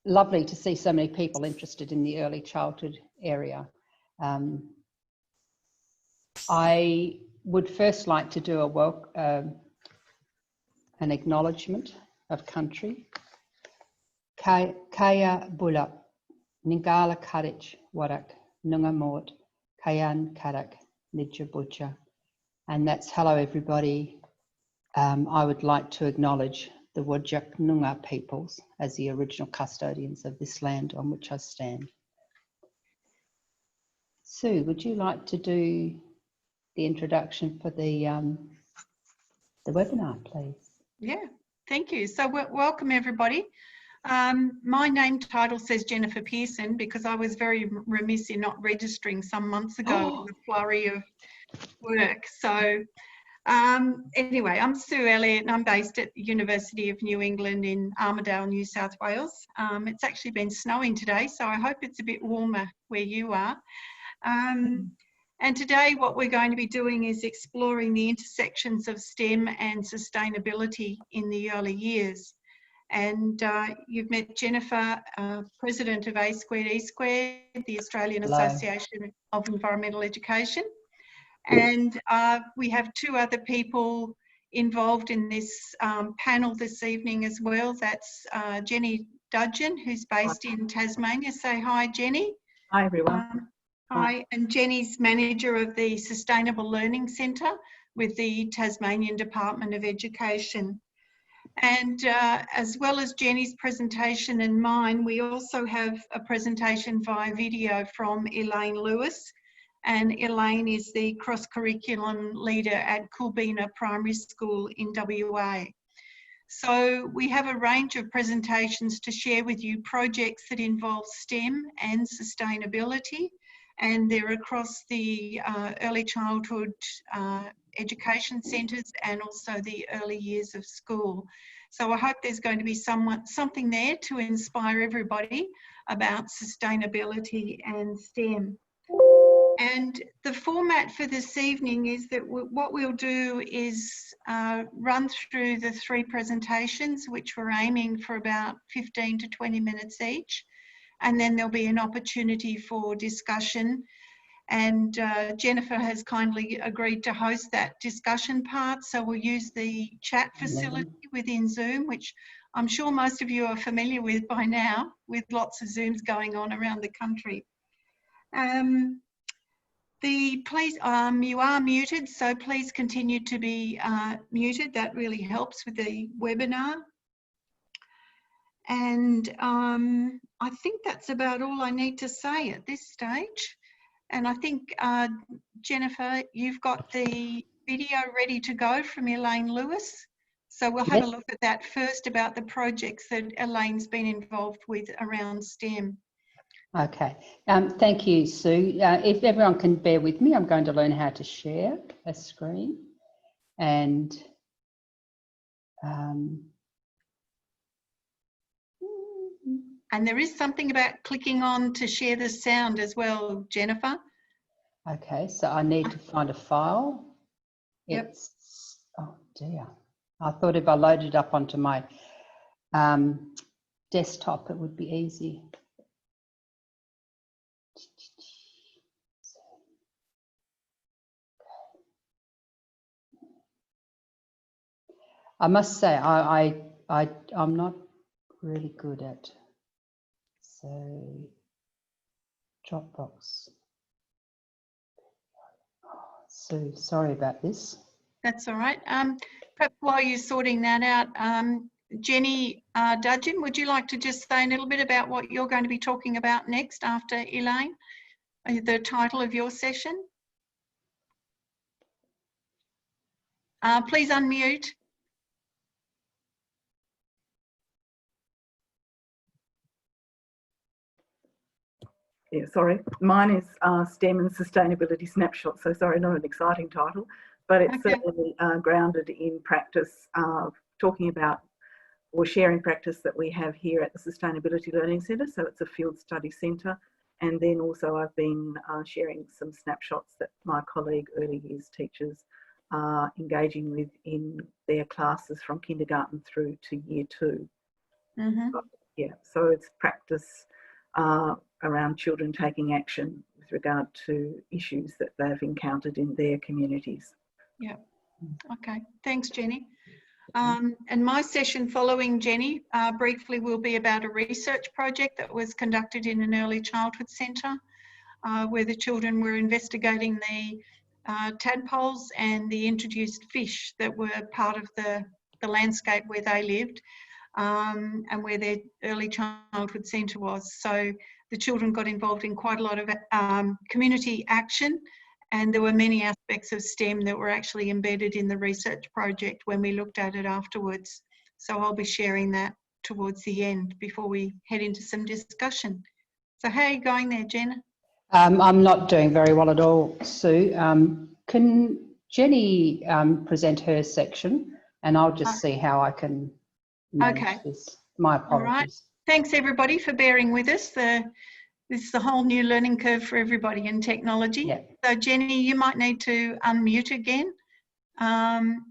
lovely to see so many people interested in the early childhood area. I would first like to do an acknowledgement of country. Kaya Bula, Ningala Karich Warak, Nungamort, Kayan Karak, Nidja Butcha. And that's hello everybody. I would like to acknowledge the Wajak Noongar peoples as the original custodians of this land on which I stand. Sue, would you like to do the introduction for the webinar, please? Yeah, thank you. So welcome everybody. My name title says Jennifer Pearson because I was very remiss in not registering some months ago with a flurry of work. So anyway, I'm Sue Elliott and I'm based at the University of New England in Armidale, New South Wales. It's actually been snowing today, so I hope it's a bit warmer where you are. And today what we're going to be doing is exploring the intersections of STEM and sustainability in the early years. And you've met Jennifer, President of A Squared E Squared, the Australian Association of Environmental Education. And we have two other people involved in this panel this evening as well. That's Jenny Dudgeon, who's based in Tasmania. Say hi, Jenny. Hi, everyone. Hi, and Jenny's manager of the Sustainable Learning Centre with the Tasmanian Department of Education. And as well as Jenny's presentation and mine, we also have a presentation via video from Elaine Lewis. And Elaine is the cross-curriculum leader at Coolbeena Primary School in WA. So we have a range of presentations to share with you, projects that involve STEM and sustainability, and they're across the early childhood education centres and also the early years of school. So I hope there's going to be something there to inspire everybody about sustainability and STEM. And the format for this evening is that what we'll do is run through the three presentations, which we're aiming for about 15 to 20 minutes each. And then there'll be an opportunity for discussion. And Jennifer has kindly agreed to host that discussion part. So we'll use the chat facility within Zoom, which I'm sure most of you are familiar with by now, with lots of Zooms going on around the country. Please, you are muted, so please continue to be muted. That really helps with the webinar. And I think that's about all I need to say at this stage. And I think, Jennifer, you've got the video ready to go from Elaine Lewis. So we'll have a look at that first about the projects that Elaine's been involved with around STEM. Okay, thank you, Sue. If everyone can bear with me, I'm going to learn how to share a screen. And there is something about clicking on to share the sound as well, Jennifer. Okay, so I need to find a file. Yep. Oh dear. I thought if I loaded it up onto my desktop, it would be easy. I must say, I'm not really good at, so Dropbox. Oh, Sue, sorry about this. That's all right. Perhaps while you're sorting that out, Jenny Dudgeon, would you like to just say a little bit about what you're going to be talking about next after Elaine? The title of your session? Please unmute. Yeah, sorry. Mine is STEM and Sustainability Snapshot. So sorry, not an exciting title, but it's certainly grounded in practice, talking about or sharing practice that we have here at the Sustainability Learning Centre. So it's a field study centre. And then also I've been sharing some snapshots that my colleague early years teachers are engaging with in their classes from kindergarten through to year 2. Mm-hmm. Yeah, so it's practice around children taking action with regard to issues that they've encountered in their communities. Yeah. Okay. Thanks, Jenny. And my session following Jenny briefly will be about a research project that was conducted in an early childhood centre where the children were investigating the tadpoles and the introduced fish that were part of the landscape where they lived and where their early childhood centre was. So the children got involved in quite a lot of community action, and there were many aspects of STEM that were actually embedded in the research project when we looked at it afterwards. So I'll be sharing that towards the end before we head into some discussion. So how are you going there, Jenna? I'm not doing very well at all, Sue. Can Jenny present her section, and I'll just see how I can manage this. My apologies. All right. Thanks everybody for bearing with us. This is a whole new learning curve for everybody in technology. Yeah. So Jenny, you might need to unmute again. And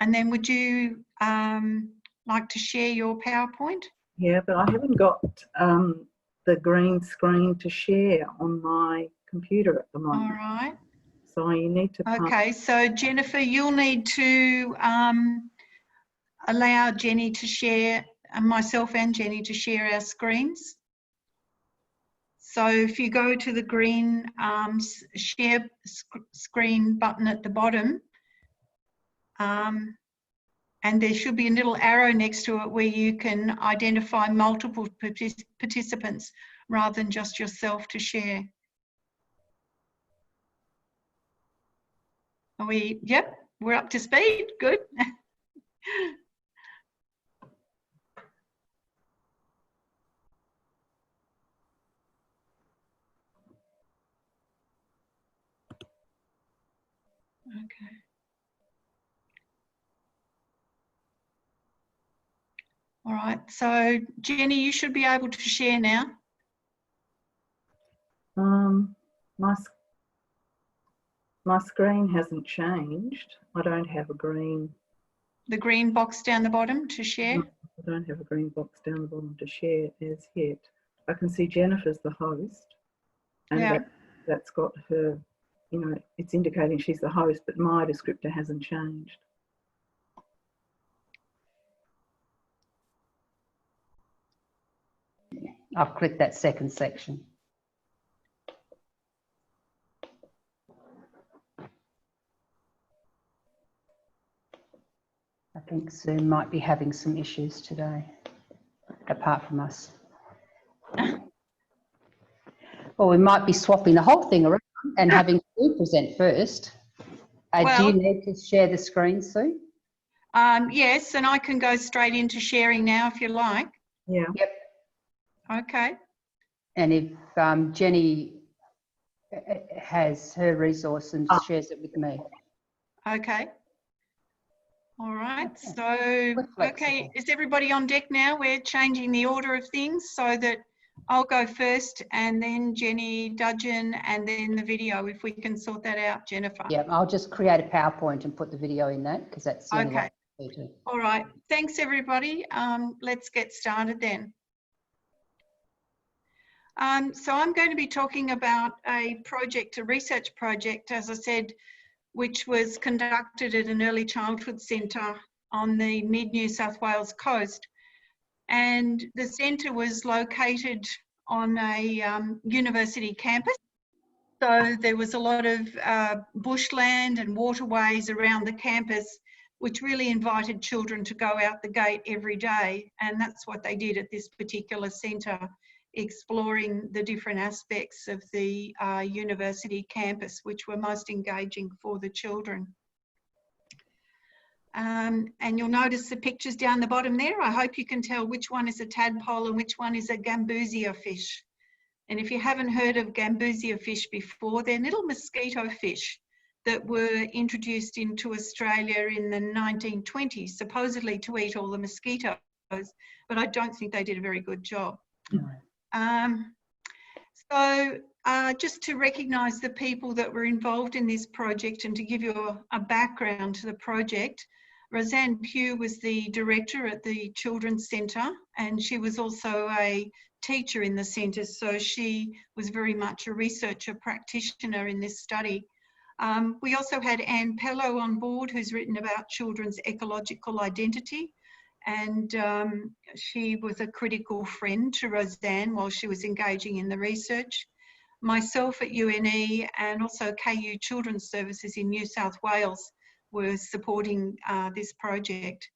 then would you like to share your PowerPoint? Yeah, but I haven't got the green screen to share on my computer at the moment. All right. So you need to... Okay, so Jennifer, you'll need to allow Jenny to share, myself and Jenny to share our screens. So if you go to the green share screen button at the bottom, and there should be a little arrow next to it where you can identify multiple participants rather than just yourself to share. Are we, yep, we're up to speed, good. Okay. All right, so Jenny, you should be able to share now. My screen hasn't changed. I don't have a green... The green box down the bottom to share? No, I don't have a green box down the bottom to share as yet. I can see Jennifer's the host, and yeah. that's got her, you know, it's indicating she's the host, but my descriptor hasn't changed. I've clicked that second section. I think Zoom might be having some issues today, apart from us. Well, we might be swapping the whole thing around and having Sue present first. Do you need to share the screen, Sue? Yes, and I can go straight into sharing now if you like. Yeah. Yep. Okay. And if Jenny has her resource and shares it with me. Okay. All right. So, okay, is everybody on deck now? We're changing the order of things so that I'll go first and then Jenny, Dudgeon, and then the video, if we can sort that out, Jennifer. Yeah, I'll just create a PowerPoint and put the video in that because that's the only way to do it. All right. Thanks, everybody. Let's get started then. So I'm going to be talking about a project, a research project, as I said, which was conducted at an early childhood centre on the mid-New South Wales coast. And the centre was located on a university campus. So there was a lot of bushland and waterways around the campus, which really invited children to go out the gate every day. And that's what they did at this particular centre, exploring the different aspects of the university campus, which were most engaging for the children. And you'll notice the pictures down the bottom there. I hope you can tell which one is a tadpole and which one is a gambusia fish. And if you haven't heard of gambusia fish before, they're little mosquito fish that were introduced into Australia in the 1920s, supposedly to eat all the mosquitoes, but I don't think they did a very good job. Just to recognise the people that were involved in this project and to give you a background to the project, Roseanne Pugh was the director at the Children's Centre, and she was also a teacher in the centre, so she was very much a researcher practitioner in this study. We also had Anne Pello on board, who's written about children's ecological identity, and she was a critical friend to Roseanne while she was engaging in the research. Myself at UNE and also KU Children's Services in New South Wales were supporting this project.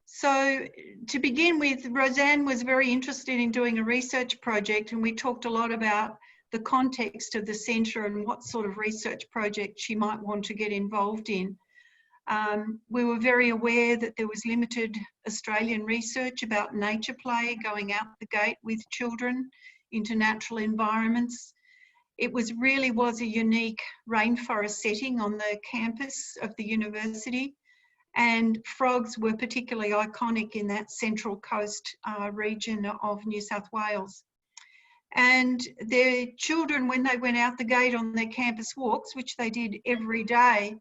So to begin with, Roseanne was very interested in doing a research project, and we talked a lot about the context of the centre and what sort of research project she might want to get involved in. We were very aware that there was limited Australian research about nature play going out the gate with children into natural environments. It really was a unique rainforest setting on the campus of the university, and frogs were particularly iconic in that central coast region of New South Wales. And their children, when they went out the gate on their campus walks, which they did every day,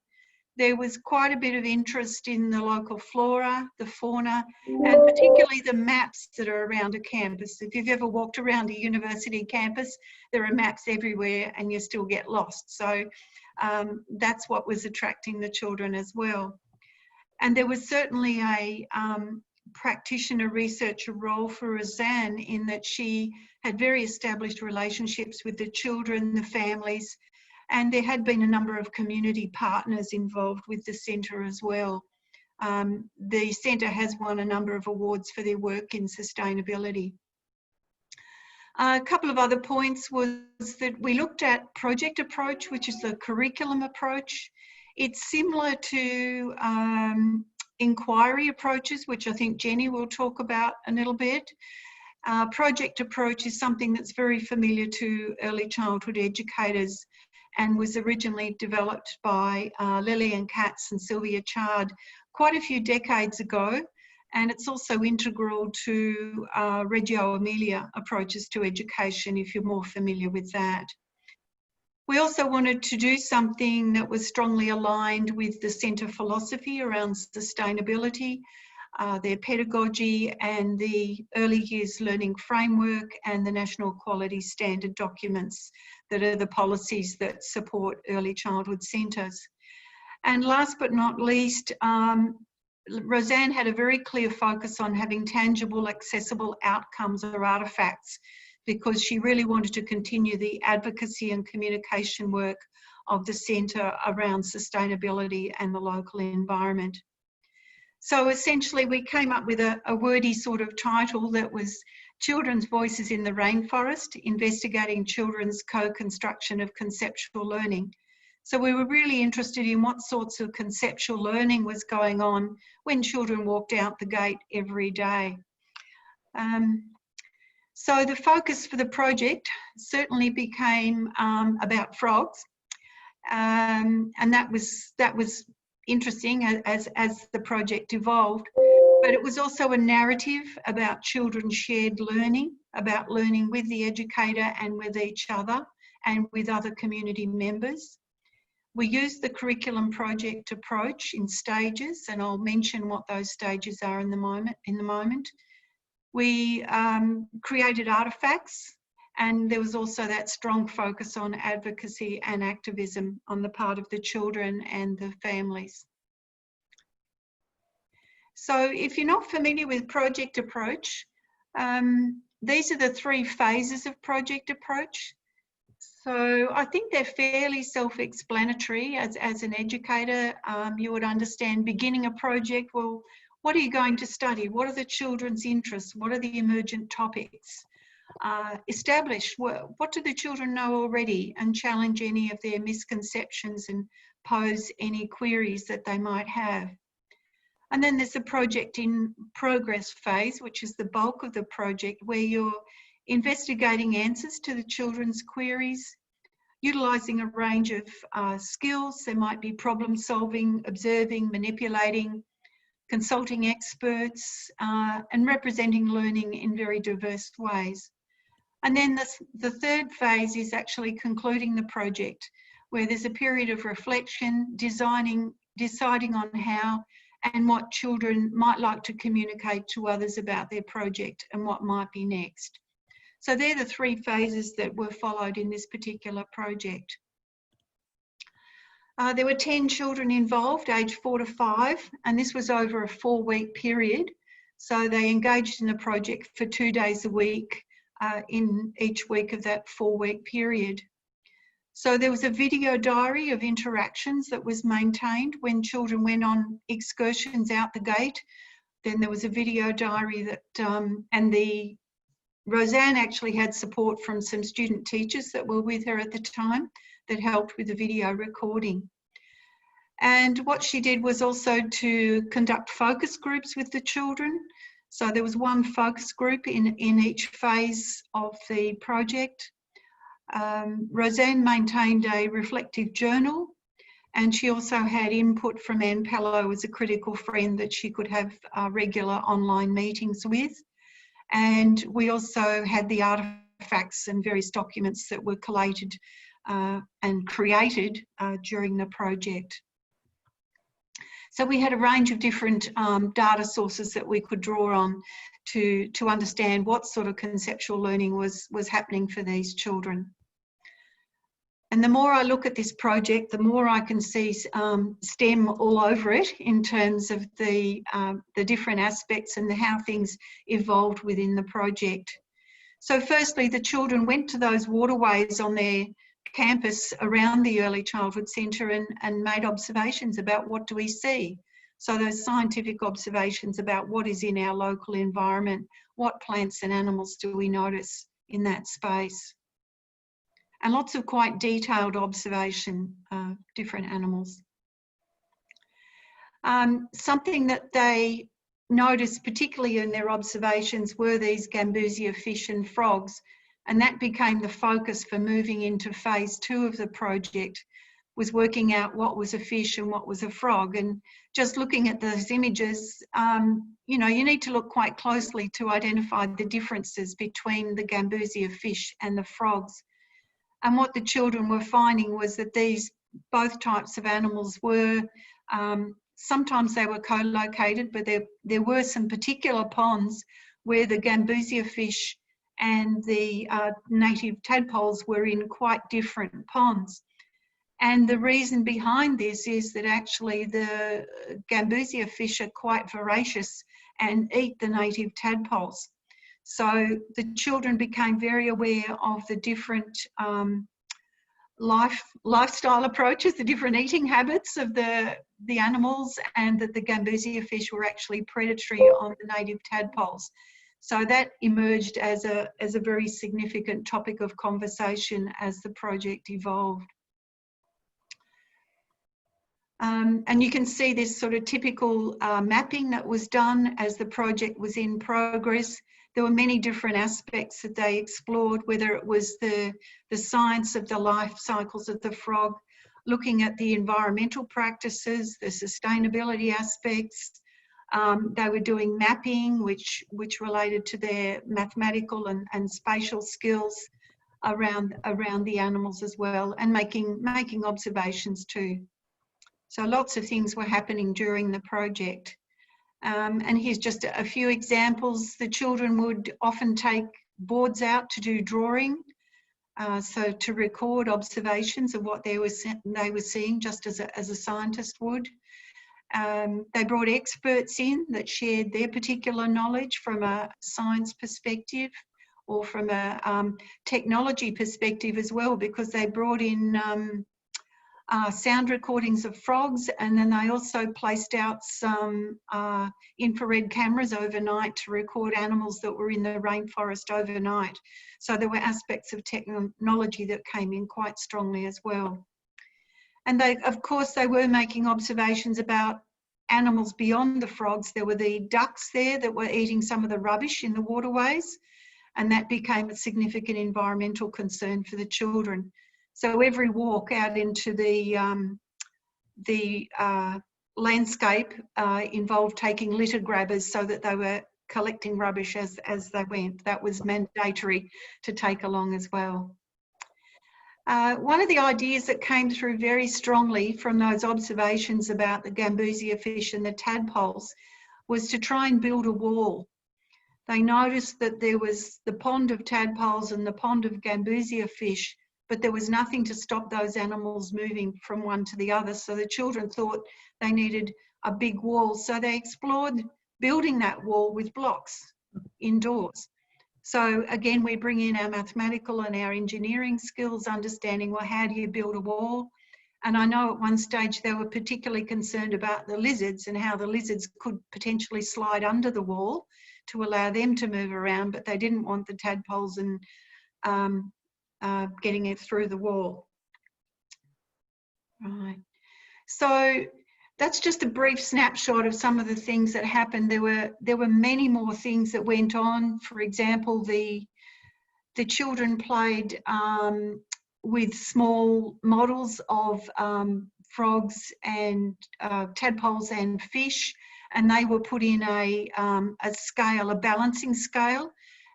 there was quite a bit of interest in the local flora, the fauna, and particularly the maps that are around a campus. If you've ever walked around a university campus, there are maps everywhere and you still get lost. So that's what was attracting the children as well. And there was certainly a practitioner researcher role for Roseanne in that she had very established relationships with the children, the families, and there had been a number of community partners involved with the centre as well. The centre has won a number of awards for their work in sustainability. A couple of other points was that we looked at project approach, which is the curriculum approach. It's similar to inquiry approaches, which I think Jenny will talk about a little bit. Project approach is something that's very familiar to early childhood educators and was originally developed by Lillian Katz and Sylvia Chard quite a few decades ago. And it's also integral to Reggio Emilia approaches to education, if you're more familiar with that. We also wanted to do something that was strongly aligned with the centre philosophy around sustainability, their pedagogy and the early years learning framework and the national quality standard documents that are the policies that support early childhood centres. And last but not least, Roseanne had a very clear focus on having tangible, accessible outcomes or artefacts, because she really wanted to continue the advocacy and communication work of the centre around sustainability and the local environment. So essentially we came up with a wordy sort of title that was Children's Voices in the Rainforest, Investigating Children's Co-Construction of Conceptual Learning. So we were really interested in what sorts of conceptual learning was going on when children walked out the gate every day. So the focus for the project certainly became about frogs, and that was interesting as the project evolved. But it was also a narrative about children's shared learning, about learning with the educator and with each other and with other community members. We used the curriculum project approach in stages, and I'll mention what those stages are in the moment. We created artefacts, and there was also that strong focus on advocacy and activism on the part of the children and the families. So if you're not familiar with project approach, these are the 3 phases of project approach. So I think they're fairly self-explanatory. As an educator, you would understand beginning a project, well, what are you going to study? What are the children's interests? What are the emergent topics? Establish what do the children know already, and challenge any of their misconceptions and pose any queries that they might have. And then there's the project in progress phase, which is the bulk of the project, where you're investigating answers to the children's queries, utilising a range of skills. There might be problem solving, observing, manipulating, consulting experts, and representing learning in very diverse ways. And then the 3rd phase is actually concluding the project, where there's a period of reflection, designing deciding on how and what children might like to communicate to others about their project and what might be next. So they're the 3 phases that were followed in this particular project. There were 10 children involved, aged 4 to 5, and this was over a 4-week period. So they engaged in the project for 2 days a week in each week of that 4-week period. So there was a video diary of interactions that was maintained when children went on excursions out the gate. Then there was a video diary that, Roseanne actually had support from some student teachers that were with her at the time that helped with the video recording. And what she did was also to conduct focus groups with the children. So there was 1 focus group in each phase of the project. Roseanne maintained a reflective journal, and she also had input from Anne Pello as a critical friend that she could have regular online meetings with. And we also had the artefacts and various documents that were collated and created during the project. So we had a range of different data sources that we could draw on to understand what sort of conceptual learning was happening for these children. And the more I look at this project, the more I can see STEM all over it in terms of the different aspects and how things evolved within the project. So firstly, the children went to those waterways on their campus around the Early Childhood Centre and made observations about what do we see. So those scientific observations about what is in our local environment, what plants and animals do we notice in that space. And lots of quite detailed observation of different animals. Something that they noticed particularly in their observations were these Gambusia fish and frogs, and that became the focus for moving into phase 2 of the project, was working out what was a fish and what was a frog. And just looking at those images, you know, you need to look quite closely to identify the differences between the Gambusia fish and the frogs. And what the children were finding was that these both types of animals were, sometimes they were co-located, but there were some particular ponds where the Gambusia fish and the native tadpoles were in quite different ponds. And the reason behind this is that actually the Gambusia fish are quite voracious and eat the native tadpoles. So the children became very aware of the different lifestyle approaches, the different eating habits of the animals, and that the Gambusia fish were actually predatory on the native tadpoles. So that emerged as a very significant topic of conversation as the project evolved. And you can see this sort of typical mapping that was done as the project was in progress. There were many different aspects that they explored, whether it was the science of the life cycles of the frog, looking at the environmental practices, the sustainability aspects. They were doing mapping, which related to their mathematical and spatial skills around the animals as well, and making observations too. So lots of things were happening during the project. And here's just a few examples. The children would often take boards out to do drawing, so to record observations of what they were seeing, just as a scientist would. They brought experts in that shared their particular knowledge from a science perspective or from a technology perspective as well, because they brought in sound recordings of frogs, and then they also placed out some infrared cameras overnight to record animals that were in the rainforest overnight. So there were aspects of technology that came in quite strongly as well. And they, of course, they were making observations about animals beyond the frogs. There were the ducks there that were eating some of the rubbish in the waterways, and that became a significant environmental concern for the children. So every walk out into the landscape involved taking litter grabbers so that they were collecting rubbish as they went. That was mandatory to take along as well. One of the ideas that came through very strongly from those observations about the gambusia fish and the tadpoles was to try and build a wall. They noticed that there was the pond of tadpoles and the pond of gambusia fish, but there was nothing to stop those animals moving from one to the other. So the children thought they needed a big wall. So they explored building that wall with blocks indoors. So again, we bring in our mathematical and our engineering skills, understanding, well, how do you build a wall? And I know at one stage they were particularly concerned about the lizards and how the lizards could potentially slide under the wall to allow them to move around, but they didn't want the tadpoles and getting it through the wall. Right. So that's just a brief snapshot of some of the things that happened. There were many more things that went on. For example, the children played with small models of frogs and tadpoles and fish, and they were put in a scale, a balancing scale,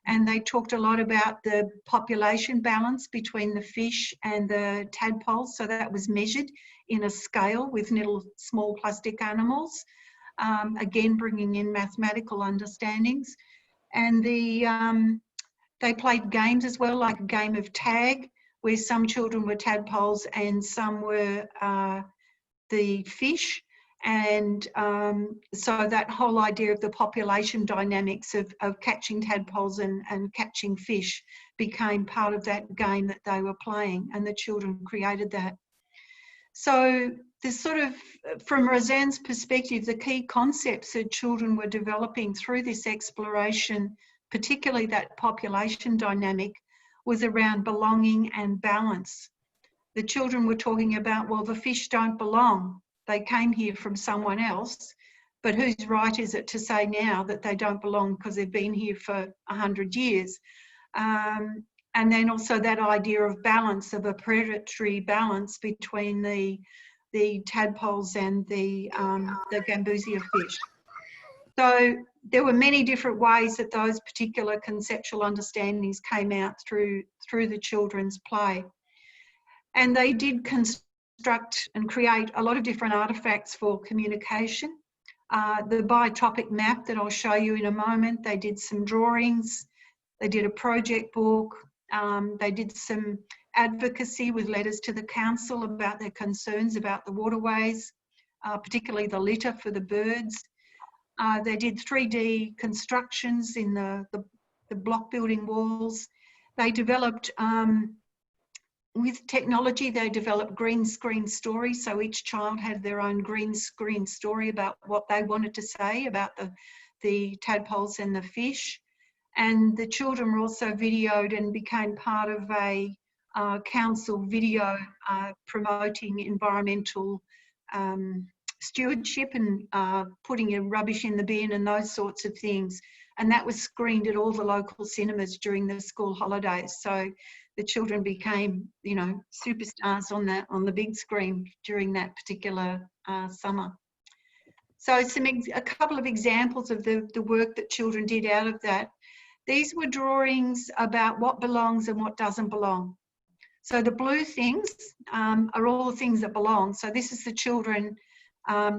and they talked a lot about the population balance between the fish and the tadpoles. So that was measured in a scale with little small plastic animals, again bringing in mathematical understandings. And they played games as well, like a game of tag, where some children were tadpoles and some were the fish. And so that whole idea of the population dynamics of catching tadpoles and catching fish became part of that game that they were playing, and the children created that. So this sort of, from Roseanne's perspective, the key concepts that children were developing through this exploration, particularly that population dynamic, was around belonging and balance. The children were talking about, well, the fish don't belong. They came here from someone else, but whose right is it to say now that they don't belong because they've been here for 100 years? And then also that idea of balance, of a predatory balance between the tadpoles and the gambusia fish. So there were many different ways that those particular conceptual understandings came out through the children's play. And they did construct and create a lot of different artefacts for communication. The Biotopic map that I'll show you in a moment, they did some drawings, they did a project book, they did some advocacy with letters to the council about their concerns about the waterways, particularly the litter for the birds. They did 3D constructions in the block building walls. They developed, with technology, they developed green screen stories. So each child had their own green screen story about what they wanted to say about the tadpoles and the fish. And the children were also videoed and became part of a council video promoting environmental stewardship and putting your rubbish in the bin and those sorts of things. And that was screened at all the local cinemas during the school holidays. So the children became, you know, superstars on the big screen during that particular summer. So a couple of examples of the work that children did out of that. These were drawings about what belongs and what doesn't belong. So the blue things are all the things that belong. So this is the children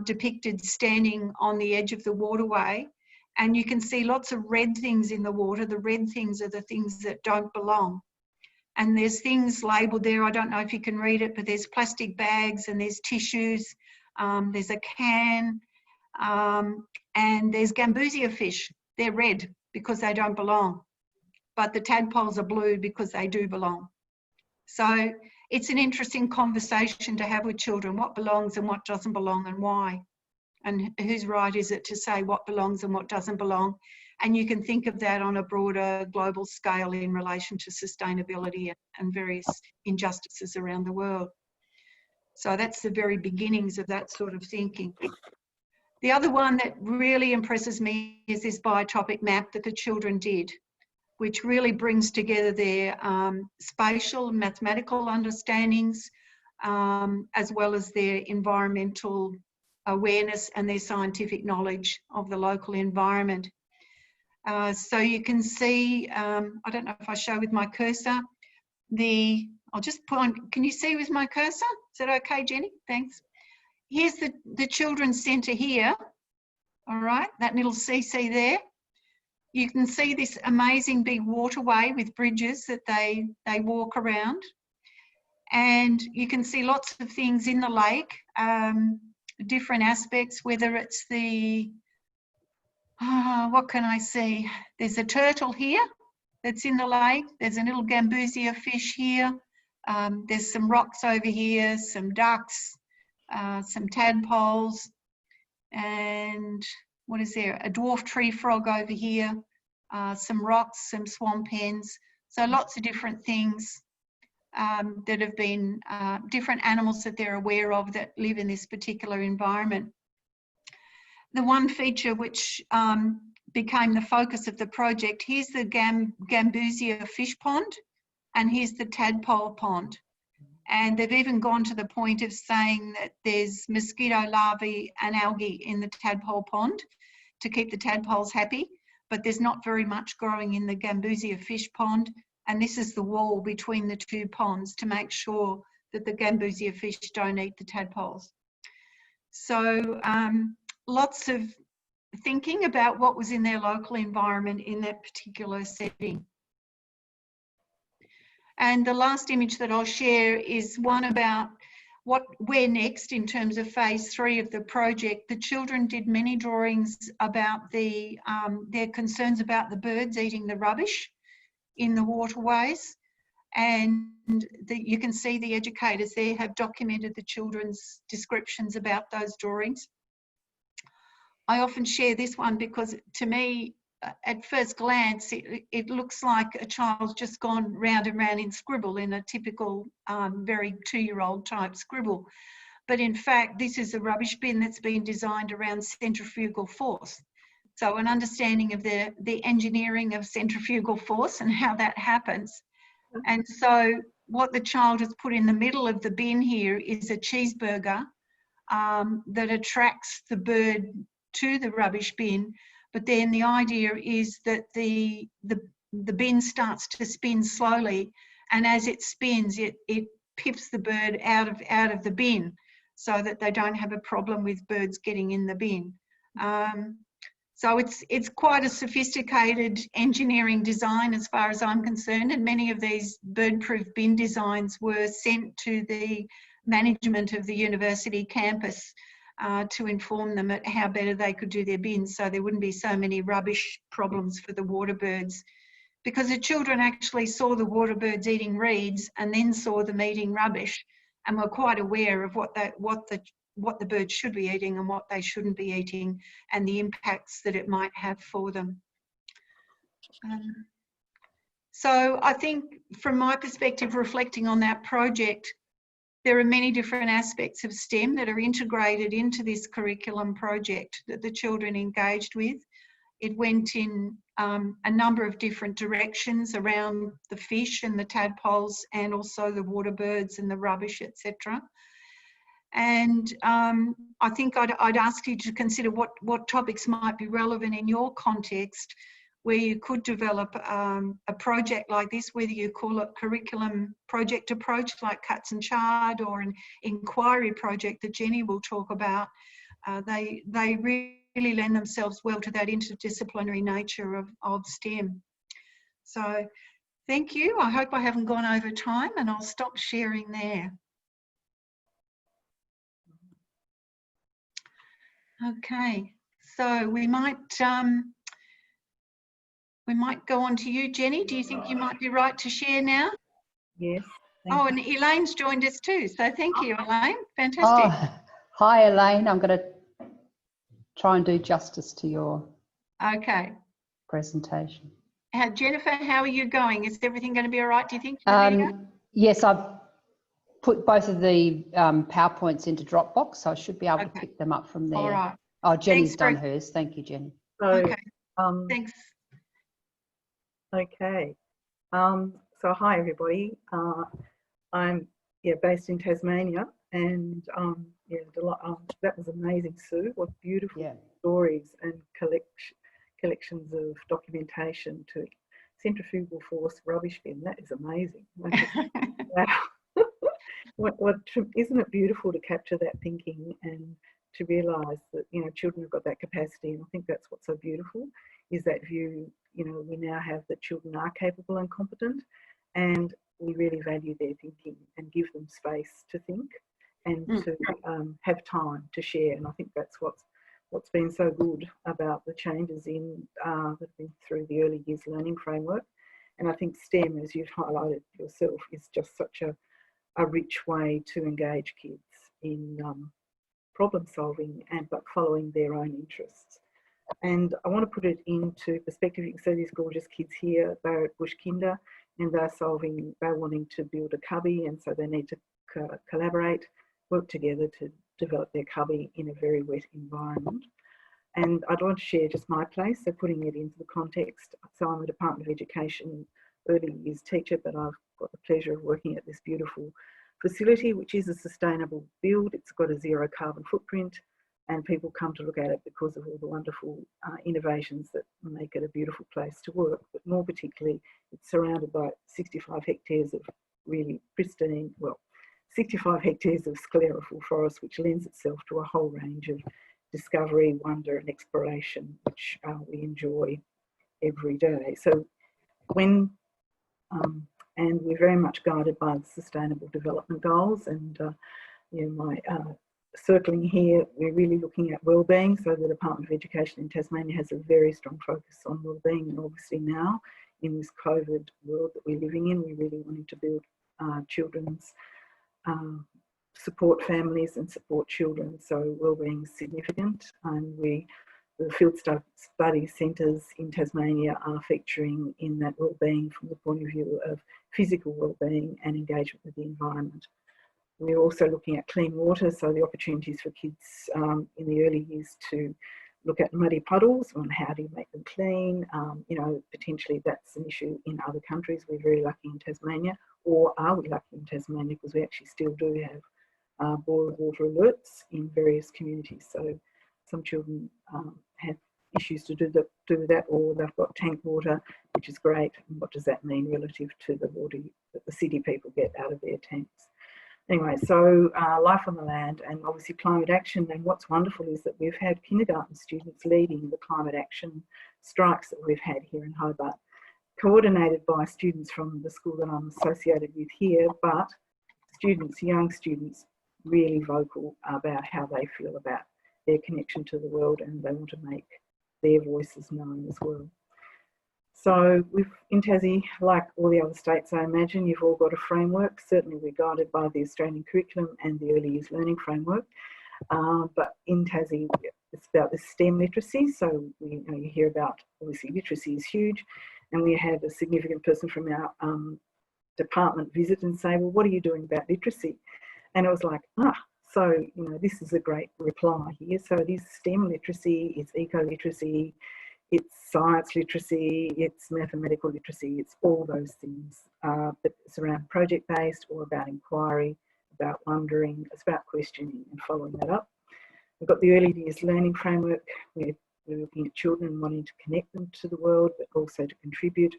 depicted standing on the edge of the waterway, and you can see lots of red things in the water. The red things are the things that don't belong. And there's things labelled there, I don't know if you can read it, but there's plastic bags and there's tissues, there's a can, and there's gambusia fish. They're red because they don't belong, but the tadpoles are blue because they do belong. So it's an interesting conversation to have with children, what belongs and what doesn't belong and why, and whose right is it to say what belongs and what doesn't belong. And you can think of that on a broader global scale in relation to sustainability and various injustices around the world. So that's the very beginnings of that sort of thinking. The other one that really impresses me is this biotopic map that the children did, which really brings together their spatial and mathematical understandings, as well as their environmental awareness and their scientific knowledge of the local environment. So you can see, I don't know if I show with my cursor, I'll just put on, can you see with my cursor? Is that okay, Jenny? Thanks. Here's the Children's Centre here. All right, that little CC there. You can see this amazing big waterway with bridges that they walk around. And you can see lots of things in the lake, different aspects, whether it's the, what can I see? There's a turtle here that's in the lake. There's a little gambusia fish here. There's some rocks over here, some ducks, some tadpoles, and what is there? A dwarf tree frog over here, some rocks, some swamp hens. So lots of different things that have been, different animals that they're aware of that live in this particular environment. The one feature which became the focus of the project, here's the gambusia fish pond, and here's the tadpole pond. And they've even gone to the point of saying that there's mosquito larvae and algae in the tadpole pond to keep the tadpoles happy, but there's not very much growing in the gambusia fish pond. And this is the wall between the two ponds to make sure that the gambusia fish don't eat the tadpoles. So lots of thinking about what was in their local environment in that particular setting. And the last image that I'll share is one about where next in terms of phase 3 of the project. The children did many drawings about their concerns about the birds eating the rubbish in the waterways. And you can see the educators there have documented the children's descriptions about those drawings. I often share this one because to me, at first glance, it looks like a child's just gone round and round in scribble, in a typical very 2-year-old type scribble. But in fact, this is a rubbish bin that's been designed around centrifugal force. So an understanding of the engineering of centrifugal force and how that happens. And so what the child has put in the middle of the bin here is a cheeseburger that attracts the bird to the rubbish bin. But then the idea is that the bin starts to spin slowly, and as it spins, it pips the bird out of the bin, so that they don't have a problem with birds getting in the bin. So it's quite a sophisticated engineering design as far as I'm concerned, and many of these bird-proof bin designs were sent to the management of the university campus to inform them at how better they could do their bins, so there wouldn't be so many rubbish problems for the water birds. Because the children actually saw the water birds eating reeds and then saw them eating rubbish, and were quite aware of what the birds should be eating and what they shouldn't be eating, and the impacts that it might have for them. So I think from my perspective, reflecting on that project, there are many different aspects of STEM that are integrated into this curriculum project that the children engaged with. It went in a number of different directions around the fish and the tadpoles, and also the water birds and the rubbish, etc. And I think I'd ask you to consider what topics might be relevant in your context, where you could develop a project like this, whether you call it curriculum project approach like Cuts and Chart, or an inquiry project that Jenny will talk about. They really lend themselves well to that interdisciplinary nature of STEM. So thank you. I hope I haven't gone over time, and I'll stop sharing there. Okay, so we might go on to you, Jenny. Do you think you might be right to share now? Yes. Oh, and Elaine's joined us too. So thank you, Elaine. Fantastic. Oh, hi, Elaine. I'm going to try and do justice to your presentation. Jennifer, how are you going? Is everything going to be all right, do you think? Yes, I've put both of the PowerPoints into Dropbox, so I should be able to pick them up from there. All right. Oh, Jenny's done hers. Thank you, Jenny. So, okay. Thanks. Okay. So hi, everybody. I'm based in Tasmania, and that was amazing, Sue. What beautiful stories and collections of documentation to centrifugal force rubbish bin. That is amazing. Wow. Isn't it beautiful to capture that thinking and to realise that, you know, children have got that capacity? And I think that's what's so beautiful, is that view, you know, we now have that children are capable and competent, and we really value their thinking and give them space to think and to have time to share. And I think that's what's been so good about the changes in that have been through the early years learning framework. And I think STEM, as you've highlighted yourself, is just such a rich way to engage kids in problem solving but following their own interests. And I want to put it into perspective. You can see these gorgeous kids here. They're at Bush Kinder, and they're wanting to build a cubby, and so they need to collaborate, work together to develop their cubby in a very wet environment. And I'd like to share just my place, so putting it into the context. So I'm a Department of Education early years teacher, but I've got the pleasure of working at this beautiful facility, which is a sustainable build. It's got a zero carbon footprint, and people come to look at it because of all the wonderful innovations that make it a beautiful place to work. But more particularly, it's surrounded by 65 hectares of really pristine, 65 hectares of sclerophyll forest, which lends itself to a whole range of discovery, wonder and exploration, which we enjoy every day. So and we're very much guided by the Sustainable Development Goals, and you know, my circling here, we're really looking at wellbeing. So the Department of Education in Tasmania has a very strong focus on wellbeing, and obviously now in this COVID world that we're living in, we're really wanting to build children's support families and support children. So wellbeing is significant, and the field study centres in Tasmania are featuring in that wellbeing from the point of view of physical wellbeing and engagement with the environment. We're also looking at clean water, so the opportunities for kids in the early years to look at muddy puddles and how do you make them clean. You know, potentially that's an issue in other countries. We're very lucky in Tasmania, or are we lucky in Tasmania, because we actually still do have boiled water alerts in various communities. So some children have issues to do that, or they've got tank water, which is great. And what does that mean relative to the water that the city people get out of their tanks? Anyway, so life on the land and obviously climate action. And what's wonderful is that we've had kindergarten students leading the climate action strikes that we've had here in Hobart, coordinated by students from the school that I'm associated with here, but students, young students, really vocal about how they feel about their connection to the world, and they want to make their voices known as well. So in Tassie, like all the other states, I imagine you've all got a framework. Certainly we're guided by the Australian curriculum and the early years learning framework. But in Tassie, it's about the STEM literacy. So you hear about, obviously literacy is huge, and we had a significant person from our department visit and say, well, what are you doing about literacy? And it was like, so, you know, this is a great reply here. So it is STEM literacy, it's eco-literacy, it's science literacy, it's mathematical literacy, it's all those things. But it's around project-based or about inquiry, about wondering, it's about questioning and following that up. We've got the early years learning framework. We're looking at children and wanting to connect them to the world, but also to contribute,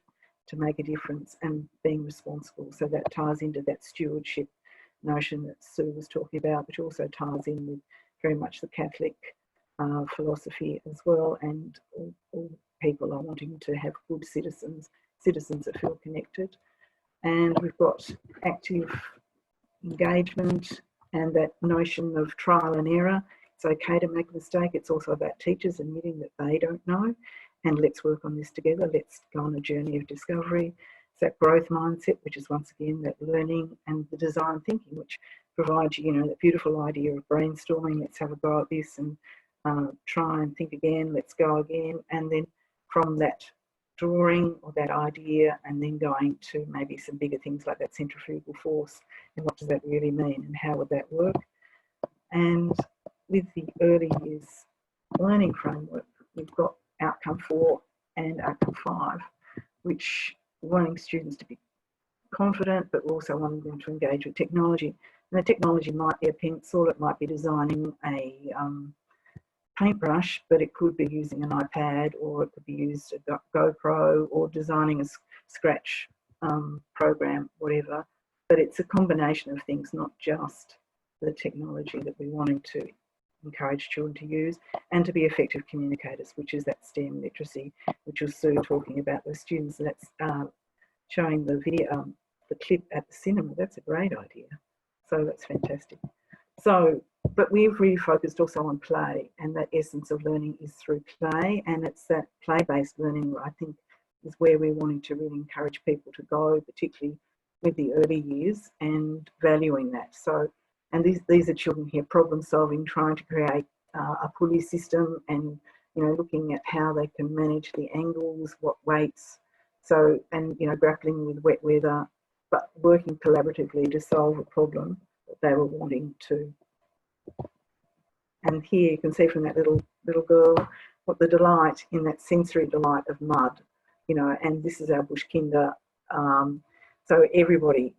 to make a difference and being responsible. So that ties into that stewardship notion that Sue was talking about, which also ties in with very much the Catholic philosophy as well, and all people are wanting to have good citizens that feel connected. And we've got active engagement and that notion of trial and error. It's okay to make a mistake. It's also about teachers admitting that they don't know, and let's work on this together. Let's go on a journey of discovery. It's that growth mindset, which is once again that learning, and the design thinking, which provides you, that beautiful idea of brainstorming. Let's have a go at this and try and think again. Let's go again, and then from that drawing or that idea, and then going to maybe some bigger things like that centrifugal force, and what does that really mean, and how would that work? And with the early years learning framework, we've got outcome 4 and outcome 5, which wanting students to be confident, but also wanting them to engage with technology. And the technology might be a pencil, it might be designing a paintbrush, but it could be using an iPad, or it could be used a GoPro, or designing a Scratch program, whatever. But it's a combination of things, not just the technology that we wanted to encourage children to use, and to be effective communicators, which is that STEM literacy, which was Sue talking about with students. That's showing the video, the clip at the cinema. That's a great idea. So that's fantastic. So, but we've really focused also on play, and that essence of learning is through play, and it's that play-based learning, I think, is where we're wanting to really encourage people to go, particularly with the early years, and valuing that. So, and these are children here, problem solving, trying to create a pulley system, and looking at how they can manage the angles, what weights. So, and grappling with wet weather, but working collaboratively to solve a problem that they were wanting to. And here you can see from that little girl what the delight in that sensory delight of mud, and this is our bush kinder. So everybody,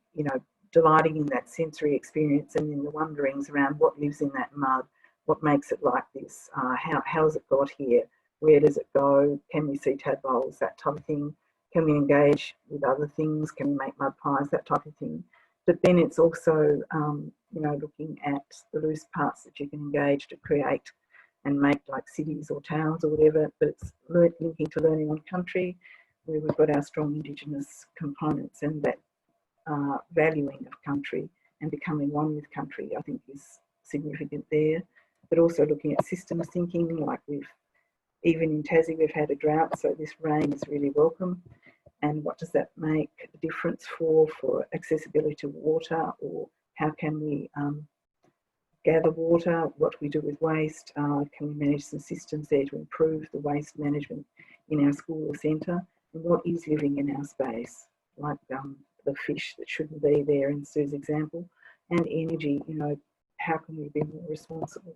delighting in that sensory experience, and in the wonderings around what lives in that mud, what makes it like this, how has it got here, where does it go, can we see tadpoles, that type of thing, can we engage with other things, can we make mud pies, that type of thing. But then it's also, looking at the loose parts that you can engage to create and make, like cities or towns or whatever, but it's linking to learning on country, where we've got our strong Indigenous components, and that valuing of country and becoming one with country, I think, is significant there. But also looking at systems thinking, like even in Tassie, we've had a drought, so this rain is really welcome. And what does that make a difference for accessibility to water, or how can we gather water, what do we do with waste, can we manage some systems there to improve the waste management in our school or centre, and what is living in our space, like the fish that shouldn't be there in Sue's example, and energy, how can we be more responsible.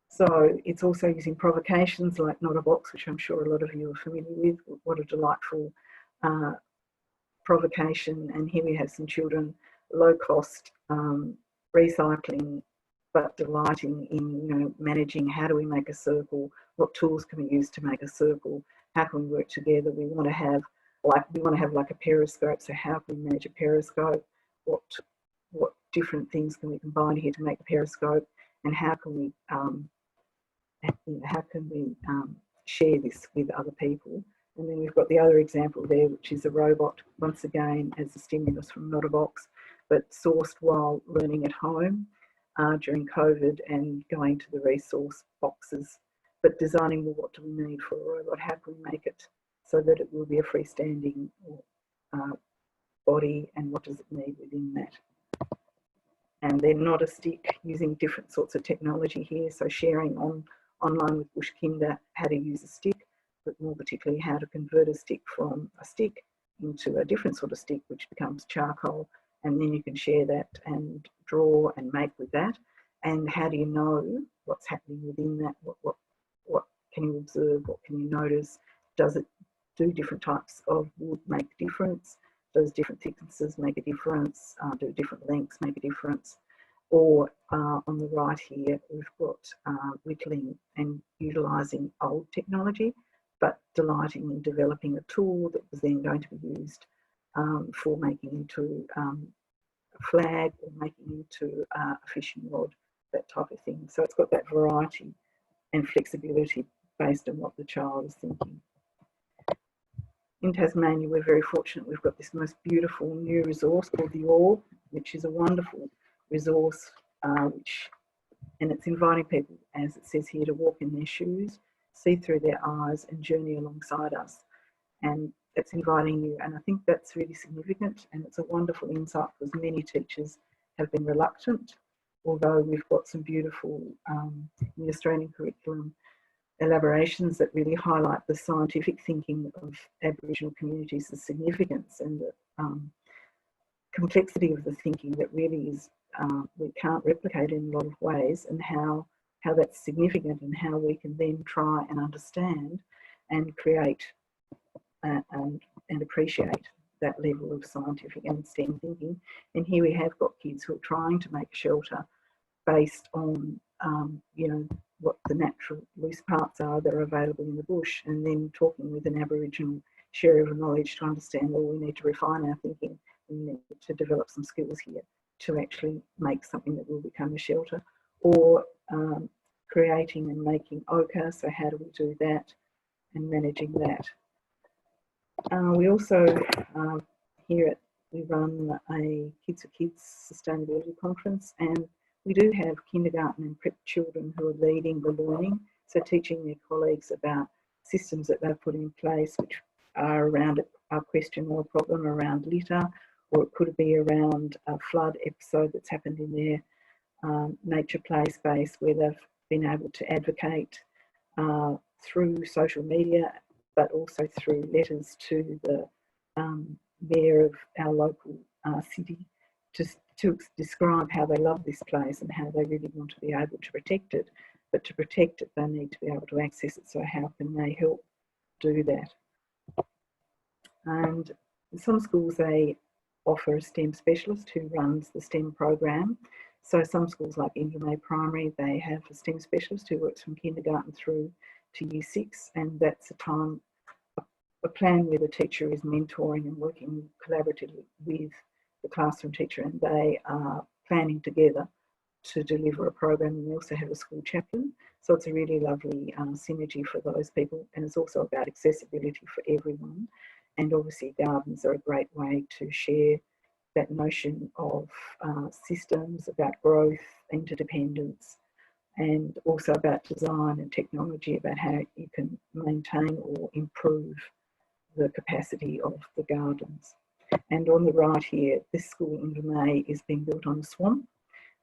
So it's also using provocations like Not a Box, which I'm sure a lot of you are familiar with. What a delightful provocation. And here we have some children, low cost, recycling, but delighting in managing how do we make a circle, what tools can we use to make a circle, how can we work together. We want to have like a periscope, so how can we manage a periscope, what different things can we combine here to make a periscope, and how can we share this with other people. And then we've got the other example there, which is a robot, once again as a stimulus from Not a Box, but sourced while learning at home during COVID, and going to the resource boxes, but designing, well, what do we need for a robot? How can we make it so that it will be a freestanding body, and what does it need within that? And then Not a Stick, using different sorts of technology here, so sharing online with Bush Kinder how to use a stick, but more particularly how to convert a stick from a stick into a different sort of stick, which becomes charcoal, and then you can share that and draw and make with that. And how do you know what's happening within that? What can you observe? What can you notice? Does it do different types of wood make a difference? Does different thicknesses make a difference? Do different lengths make a difference? Or on the right here, we've got whittling and utilising old technology, but delighting in developing a tool that was then going to be used for making into a flag, or making into a fishing rod, that type of thing. So it's got that variety and flexibility based on what the child is thinking. In Tasmania, we're very fortunate. We've got this most beautiful new resource called the Orb, which is a wonderful resource, and it's inviting people, as it says here, to walk in their shoes, see through their eyes, and journey alongside us. And it's inviting you, and I think that's really significant, and it's a wonderful insight, because many teachers have been reluctant, although we've got some beautiful the Australian curriculum elaborations that really highlight the scientific thinking of Aboriginal communities, the significance and the complexity of the thinking that really is we can't replicate in a lot of ways, and how that's significant, and how we can then try and understand and create and appreciate that level of scientific and STEM thinking. And here we have got kids who are trying to make shelter based on you know, what the natural loose parts are that are available in the bush, and then talking with an Aboriginal sharer of knowledge to understand, well, we need to refine our thinking, we need to develop some skills here to actually make something that will become a shelter, or creating and making ochre. So how do we do that and managing that? We also here we run a Kids for Kids sustainability conference, and we do have kindergarten and prep children who are leading the learning, so teaching their colleagues about systems that they've put in place which are around a question or a problem around litter, or it could be around a flood episode that's happened in their nature play space, where they've been able to advocate through social media, but also through letters to the mayor of our local city to describe how they love this place and how they really want to be able to protect it. But to protect it, they need to be able to access it. So how can they help do that? And in some schools, they offer a STEM specialist who runs the STEM program. So some schools like Invermay Primary, they have a STEM specialist who works from kindergarten through to Year 6, and that's a plan where the teacher is mentoring and working collaboratively with the classroom teacher, and they are planning together to deliver a program. And we also have a school chaplain, so it's a really lovely synergy for those people, and it's also about accessibility for everyone. And obviously gardens are a great way to share that notion of systems, about growth, interdependence, and also about design and technology, about how you can maintain or improve the capacity of the gardens. And on the right here, this school in Invermay is being built on a swamp,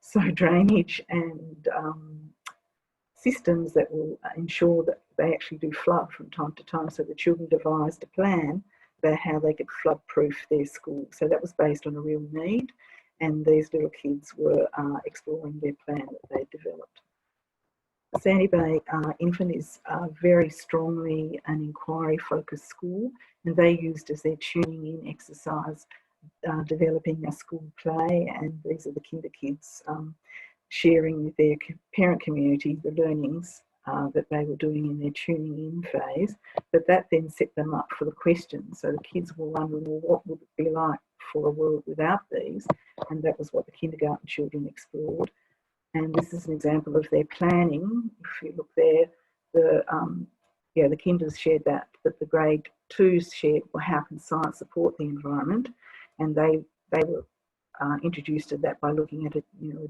so drainage and systems that will ensure that they actually do flood from time to time. So the children devised a plan about how they could flood-proof their school. So that was based on a real need, and these little kids were exploring their plan that they developed. Sandy Bay Infant is very strongly an inquiry-focused school, and they used as their tuning in exercise developing a school play, and these are the kinder kids sharing with their parent community the learnings that they were doing in their tuning in phase, but that then set them up for the questions. So the kids were wondering, well, what would it be like for a world without these? And that was what the kindergarten children explored. And this is an example of their planning. If you look there, the kinders shared that, but the grade 2s shared, well, how can science support the environment? And they were introduced to that by looking at a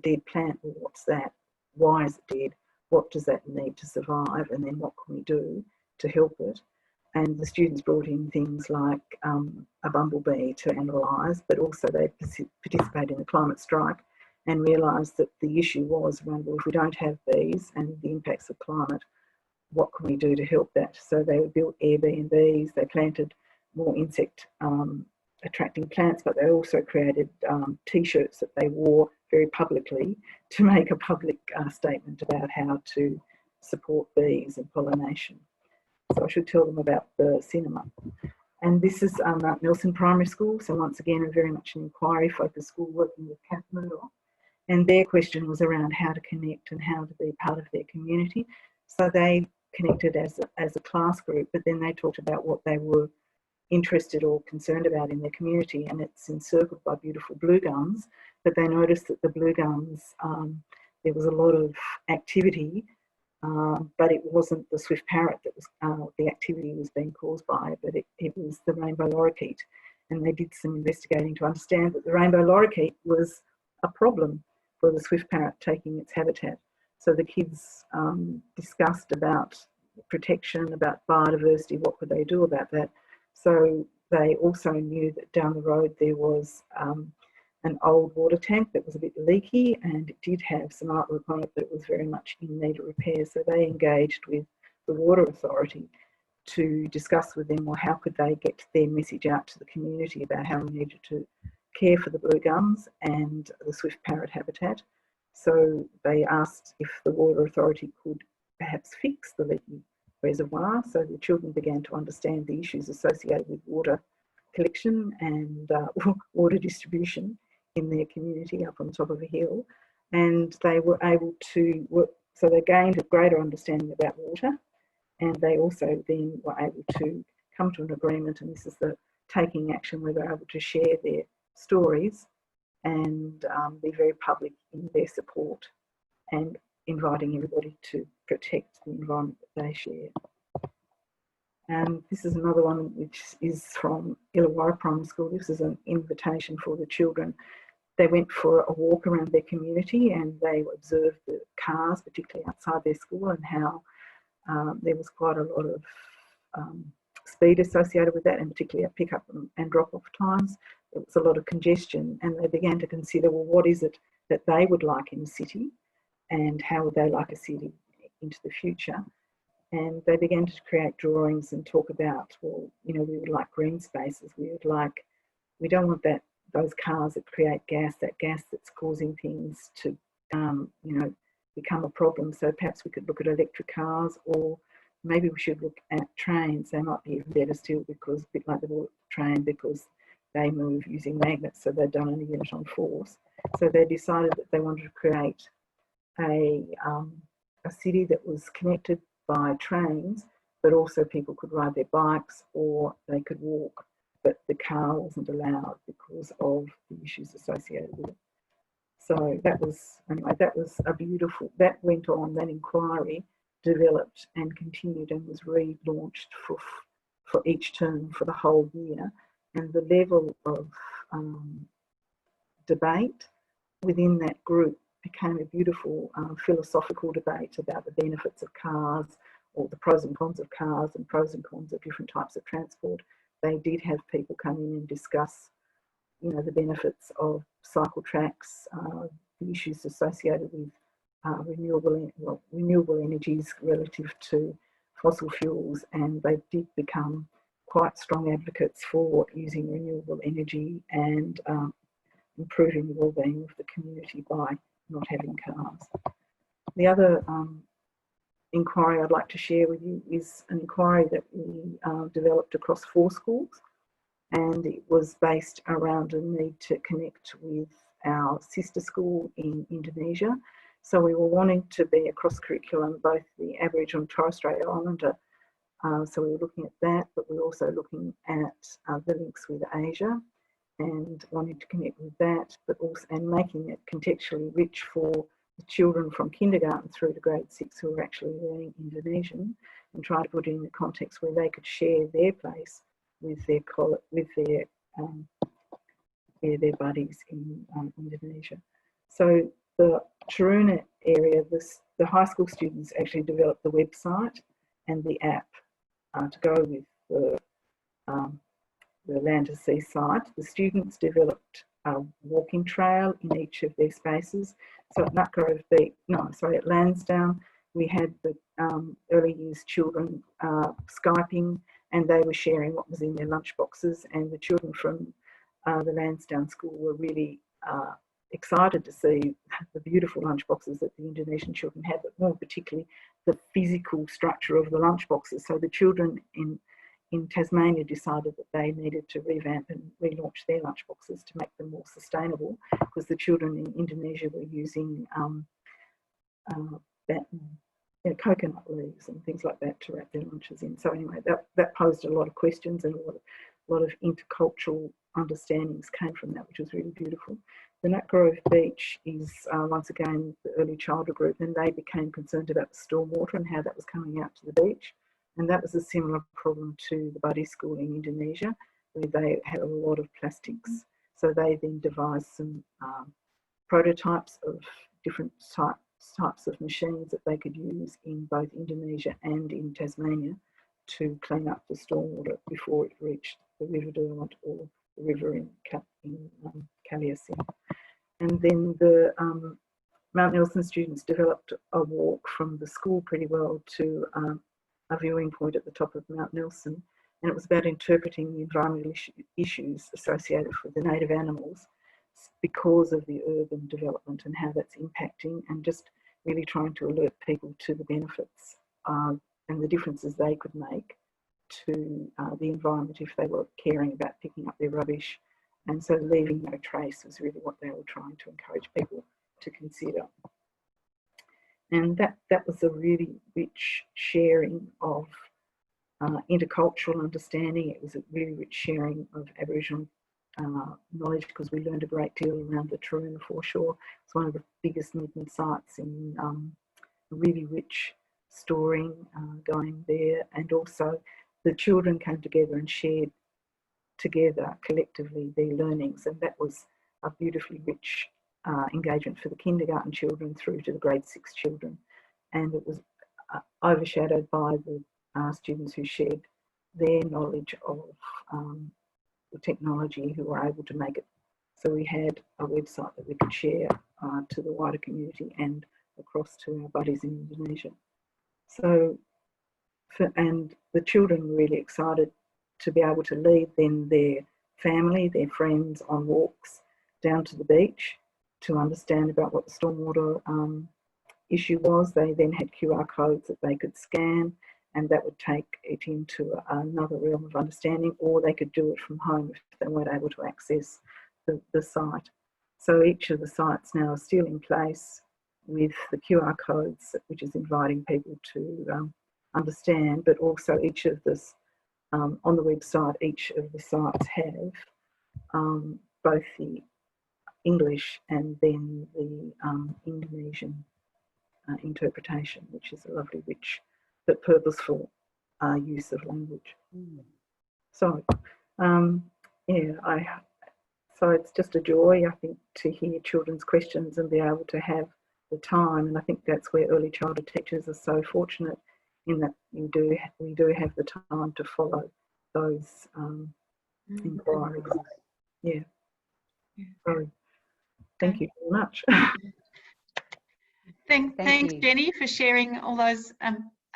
dead plant. Well, what's that? Why is it dead? What does that need to survive? And then what can we do to help it? And the students brought in things like a bumblebee to analyse, but also they participated in the climate strike and realised that the issue was around, well, if we don't have bees and the impacts of climate, what can we do to help that? So they built Airbnbs, they planted more insect attracting plants, but they also created T-shirts that they wore very publicly to make a public statement about how to support bees and pollination. So I should tell them about the cinema. And this is Mount Nelson Primary School. So once again, a very much an inquiry-focused school working with Kath Murdoch. And their question was around how to connect and how to be part of their community. So they connected as a class group, but then they talked about what they were interested or concerned about in their community, and it's encircled by beautiful blue gums. But they noticed that the blue gums, there was a lot of activity, but it wasn't the swift parrot that was the activity was being caused by, but it was the rainbow lorikeet. And they did some investigating to understand that the rainbow lorikeet was a problem for the swift parrot taking its habitat. So the kids discussed about protection, about biodiversity, what could they do about that. So they also knew that down the road there was an old water tank that was a bit leaky, and it did have some artwork on it that was very much in need of repair. So they engaged with the Water Authority to discuss with them, well, how could they get their message out to the community about how we needed to care for the blue gums and the swift parrot habitat. So they asked if the Water Authority could perhaps fix the leaky reservoir. So the children began to understand the issues associated with water collection and water distribution in their community up on top of a hill. And they were able to work so they gained a greater understanding about water, and they also then were able to come to an agreement, and this is the taking action, where they're able to share their stories and be very public in their support and inviting everybody to protect the environment that they share. And this is another one which is from Illawarra Primary School. This is an invitation for the children. They went for a walk around their community and they observed the cars, particularly outside their school, and how there was quite a lot of speed associated with that, and particularly at pick-up and drop-off times. There was a lot of congestion, and they began to consider, well, what is it that they would like in a city, and how would they like a city into the future? And they began to create drawings and talk about, well, you know, we would like green spaces. We don't want those cars that create gas, that gas that's causing things to, you know, become a problem. So perhaps we could look at electric cars, or maybe we should look at trains. They might be even better still, because a bit like the water train, because they move using magnets, so they're done in a unit on force. So they decided that they wanted to create a city that was connected by trains, but also people could ride their bikes or they could walk, but the car wasn't allowed because of the issues associated with it. So that was, anyway, that was a beautiful, that went on, that inquiry developed and continued and was relaunched for each term for the whole year. And the level of debate within that group became a beautiful philosophical debate about the benefits of cars, or the pros and cons of cars and pros and cons of different types of transport. They did have people come in and discuss, you know, the benefits of cycle tracks, the issues associated with renewable energies relative to fossil fuels, and they did become quite strong advocates for using renewable energy and improving the well-being of the community by not having cars. The other inquiry I'd like to share with you is an inquiry that we developed across 4 schools, and it was based around a need to connect with our sister school in Indonesia. So we were wanting to be across curriculum, both the Aboriginal and Torres Strait Islander. So we were looking at that, but we were also looking at the links with Asia and wanting to connect with that, but also and making it contextually rich for the children from kindergarten through to grade 6 who are actually learning Indonesian, and try to put it in a context where they could share their place with their buddies in Indonesia. So the Taruna area, the high school students actually developed the website and the app to go with the Land to Sea site. The students developed a walking trail in each of their spaces. So at Nutgrove Beach, at Lansdowne, we had the early years children Skyping, and they were sharing what was in their lunch boxes, and the children from the Lansdowne school were really excited to see the beautiful lunch boxes that the Indonesian children had, but more particularly the physical structure of the lunch boxes. So the children in Tasmania decided that they needed to revamp and relaunch their lunch boxes to make them more sustainable, because the children in Indonesia were using coconut leaves and things like that to wrap their lunches in. So anyway, that posed a lot of questions, and a lot of intercultural understandings came from that, which was really beautiful. The Nutgrove Beach is once again the early childhood group, and they became concerned about the stormwater and how that was coming out to the beach. And that was a similar problem to the Buddy School in Indonesia, where they had a lot of plastics. So they then devised some prototypes of different types of machines that they could use in both Indonesia and in Tasmania to clean up the stormwater before it reached the River Derwent or the river in Kaliasin. And then the Mount Nelson students developed a walk from the school pretty well to a viewing point at the top of Mount Nelson, and it was about interpreting the environmental issues associated with the native animals because of the urban development and how that's impacting, and just really trying to alert people to the benefits and the differences they could make to the environment if they were caring about picking up their rubbish. And so leaving no trace was really what they were trying to encourage people to consider. And that was a really rich sharing of intercultural understanding. It was a really rich sharing of Aboriginal knowledge, because we learned a great deal around the Tarooma foreshore. It's one of the biggest movement sites in really rich storing going there, and also the children came together and shared together collectively their learnings, and that was a beautifully rich engagement for the kindergarten children through to the grade 6 children, and it was overshadowed by the students who shared their knowledge of the technology, who were able to make it. So we had a website that we could share to the wider community and across to our buddies in Indonesia. So, and the children were really excited to be able to lead then their family, their friends on walks down to the beach to understand about what the stormwater issue was. They then had QR codes that they could scan, and that would take it into another realm of understanding, or they could do it from home if they weren't able to access the site. So each of the sites now are still in place with the QR codes, which is inviting people to understand, but also each of this, on the website, each of the sites have both the English and then the Indonesian interpretation, which is a lovely, rich but purposeful use of language. So, yeah, so it's just a joy, I think, to hear children's questions and be able to have the time. And I think that's where early childhood teachers are so fortunate, in that we do have the time to follow those inquiries. Yeah. So, thank you very much. Thanks, Jenny, for sharing all those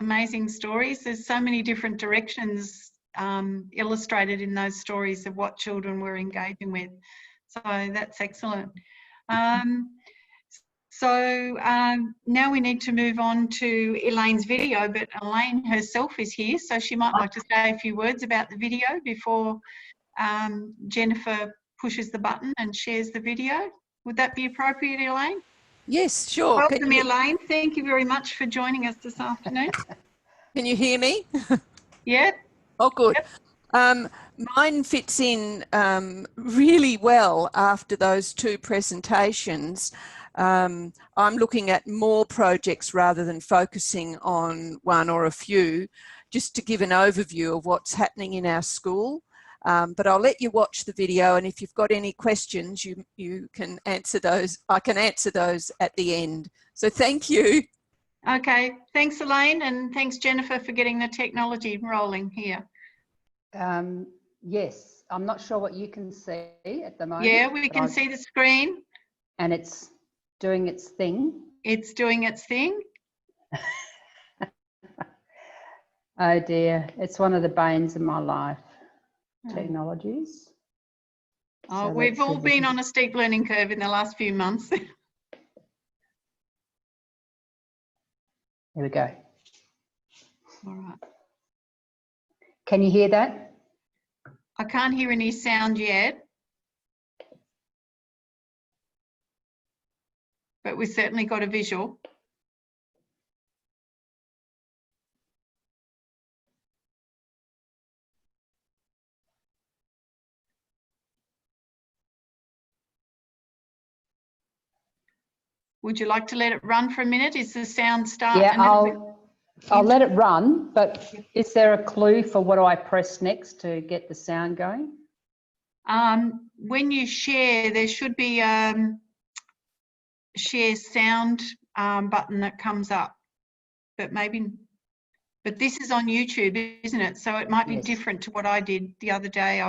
amazing stories. There's so many different directions illustrated in those stories of what children were engaging with. So that's excellent. Now we need to move on to Elaine's video, but Elaine herself is here, so she might like to say a few words about the video before Jennifer pushes the button and shares the video. Would that be appropriate, Elaine? Yes, sure. Welcome, Elaine. Thank you very much for joining us this afternoon. Can you hear me? Yeah. Oh, good. Yep. Mine fits in really well after those two presentations. I'm looking at more projects rather than focusing on one or a few, just to give an overview of what's happening in our school. But I'll let you watch the video, and if you've got any questions, you can answer those. I can answer those at the end. So thank you. Okay, thanks, Elaine, and thanks, Jennifer, for getting the technology rolling here. Yes, I'm not sure what you can see at the moment. Yeah, we can see the screen. And it's doing its thing. It's doing its thing. Oh dear, it's one of the banes of my life. Technologies. Oh, So we've all been on a steep learning curve in the last few months. Here we go. All right. Can you hear that? I can't hear any sound yet, but we've certainly got a visual. Would you like to let it run for a minute? Is the sound start? Yeah, I'll let it run, but is there a clue for what do I press next to get the sound going? When you share, there should be share sound button that comes up, but this is on YouTube, isn't it? So it might be different to what I did the other day.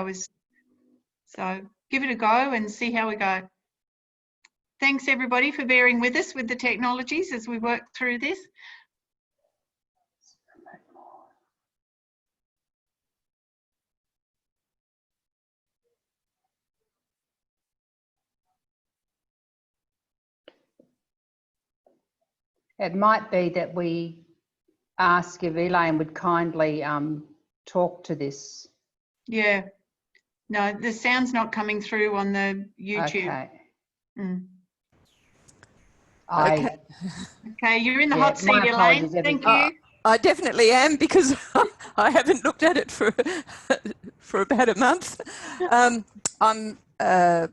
So give it a go and see how we go. Thanks everybody for bearing with us with the technologies as we work through this. It might be that we ask if Elaine would kindly talk to this. Yeah, no, the sound's not coming through on the YouTube. Okay. Okay. Okay, you're in the Yeah, hot seat, my Elaine. apologies, Thank everyone. you. I definitely am, because I haven't looked at it for about a month. I'm a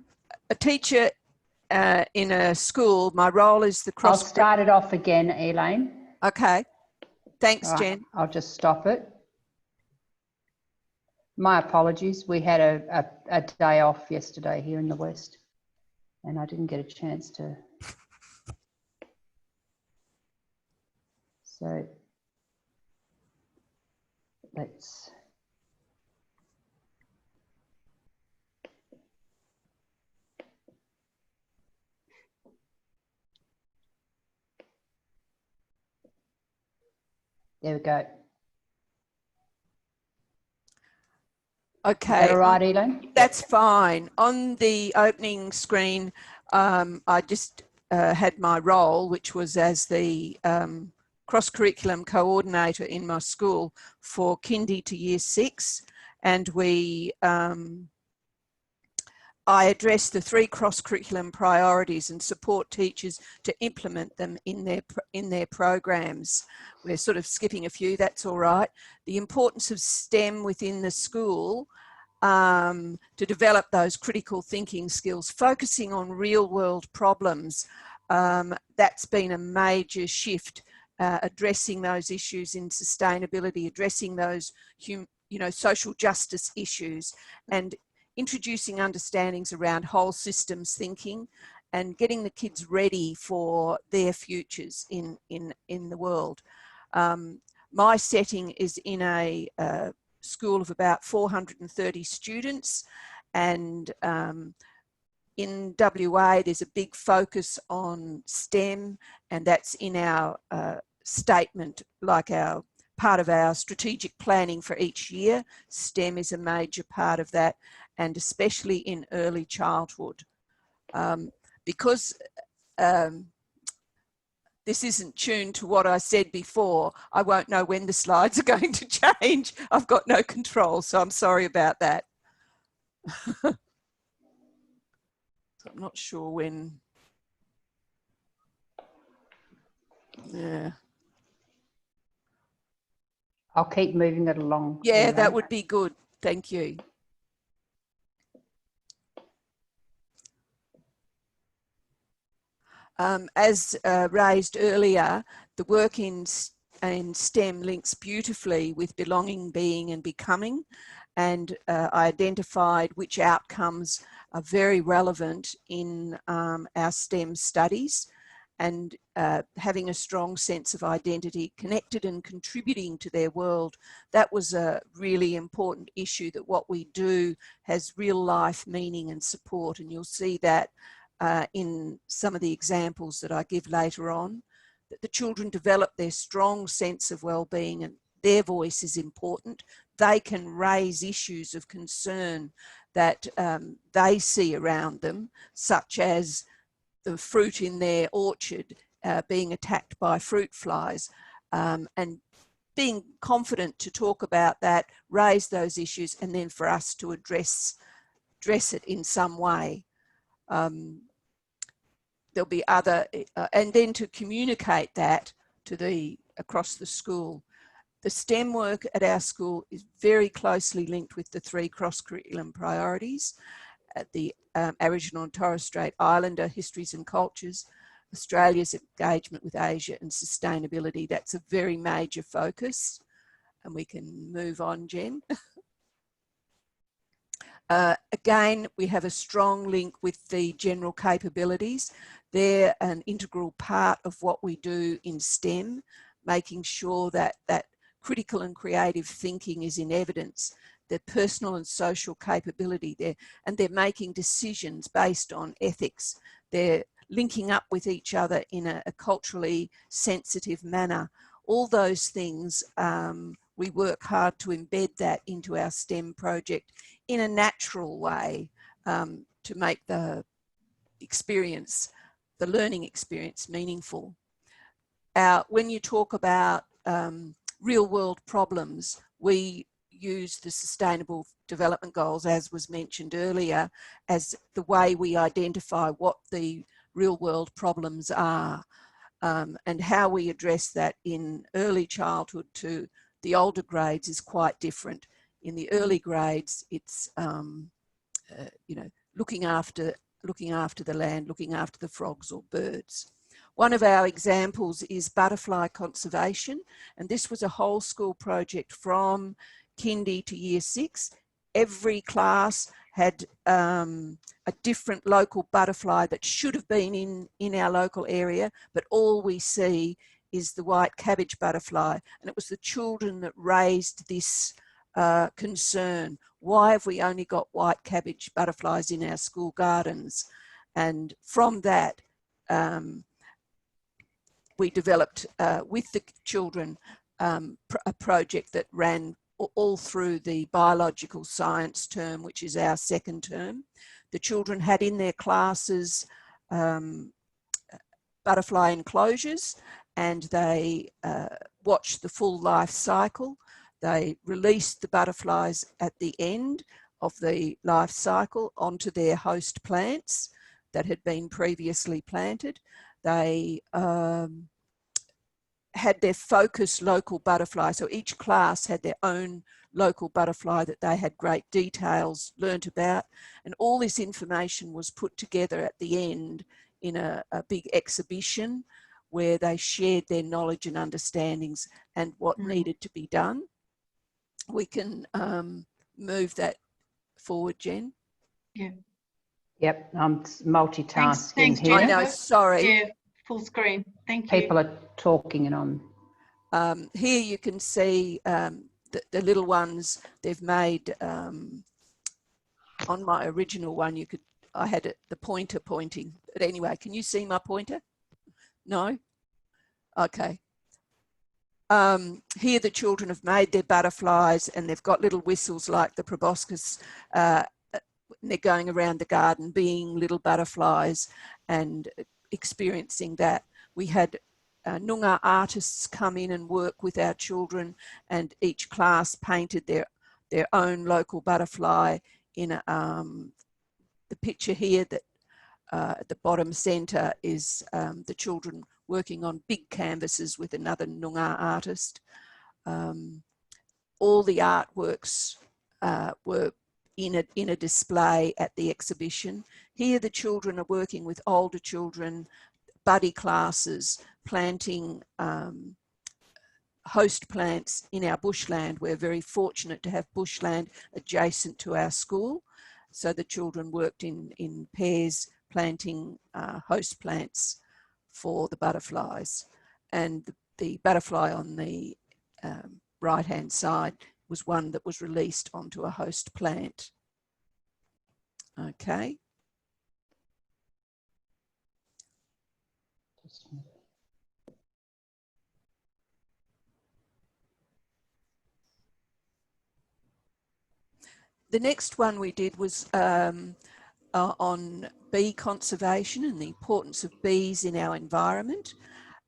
teacher in a school. My role is the I'll start it off again, Elaine. Okay. Thanks, All right, Jen. I'll just stop it. My apologies. We had a day off yesterday here in the West, and I didn't get a chance to. So let's. There we go. Okay. Is that all right, Elaine? That's fine. On the opening screen, I just had my role, which was as the cross-curriculum coordinator in my school for kindy to year 6. And I address the 3 cross-curriculum priorities and support teachers to implement them in their programs. We're sort of skipping a few, that's all right. The importance of STEM within the school, to develop those critical thinking skills, focusing on real world problems. That's been a major shift, addressing those issues in sustainability, addressing those social justice issues, and introducing understandings around whole systems thinking and getting the kids ready for their futures in the world. My setting is in a school of about 430 students, and in WA there's a big focus on STEM, and that's in our statement, like our part of our strategic planning for each year. STEM is a major part of that, and especially in early childhood. Because this isn't tuned to what I said before, I won't know when the slides are going to change. I've got no control, so I'm sorry about that. So I'm not sure when. Yeah. I'll keep moving it along. Yeah, Elaine. that would be good. Thank you. As raised earlier, the work in STEM links beautifully with belonging, being and becoming, and I identified which outcomes are very relevant in our STEM studies, and having a strong sense of identity, connected and contributing to their world. That was a really important issue, that what we do has real life meaning and support, and you'll see that in some of the examples that I give later on, that the children develop their strong sense of well-being, and their voice is important. They can raise issues of concern that they see around them, such as the fruit in their orchard being attacked by fruit flies, and being confident to talk about that, raise those issues, and then for us to address it in some way. There'll be other, and then to communicate that to across the school. The STEM work at our school is very closely linked with the 3 cross-curriculum priorities at the Aboriginal and Torres Strait Islander histories and cultures, Australia's engagement with Asia, and sustainability. That's a very major focus. And we can move on, Jen. Again, we have a strong link with the general capabilities. They're an integral part of what we do in STEM, making sure that critical and creative thinking is in evidence, their personal and social capability there, and they're making decisions based on ethics. They're linking up with each other in a culturally sensitive manner. All those things, we work hard to embed that into our STEM project in a natural way, to make the learning experience meaningful. When you talk about real world problems, we use the Sustainable Development Goals, as was mentioned earlier, as the way we identify what the real world problems are, and how we address that in early childhood to the older grades is quite different. In the early grades, it's you know, looking after the land, looking after the frogs or birds. One of our examples is butterfly conservation, and this was a whole school project from kindy to year 6. Every class had a different local butterfly that should have been in our local area, but all we see is the white cabbage butterfly. And it was the children that raised this concern. Why have we only got white cabbage butterflies in our school gardens? And from that, we developed with the children a project that ran all through the biological science term, which is our second term. The children had in their classes butterfly enclosures, and they watched the full life cycle. They released the butterflies at the end of the life cycle onto their host plants that had been previously planted. They had their focus local butterfly. So each class had their own local butterfly that they had great details learnt about. And all this information was put together at the end in a big exhibition where they shared their knowledge and understandings and what needed to be done. We can move that forward, Jen. Yeah. Yep, I'm multitasking Thanks, here. I know, sorry. Yeah, full screen. Thank you. People are talking and I'm... Here you can see the little ones they've made. On my original one, I had the pointer pointing. But anyway, can you see my pointer? No? Okay. Here the children have made their butterflies and they've got little whistles like the proboscis. They're going around the garden being little butterflies and experiencing that. We had Noongar artists come in and work with our children, and each class painted their own local butterfly in the picture here that at the bottom centre is the children working on big canvases with another Noongar artist. All the artworks were in a display at the exhibition. Here the children are working with older children, buddy classes, planting host plants in our bushland. We're very fortunate to have bushland adjacent to our school. So the children worked in pairs planting host plants for the butterflies. And the butterfly on the right-hand side was one that was released onto a host plant. Okay. The next one we did was on bee conservation and the importance of bees in our environment.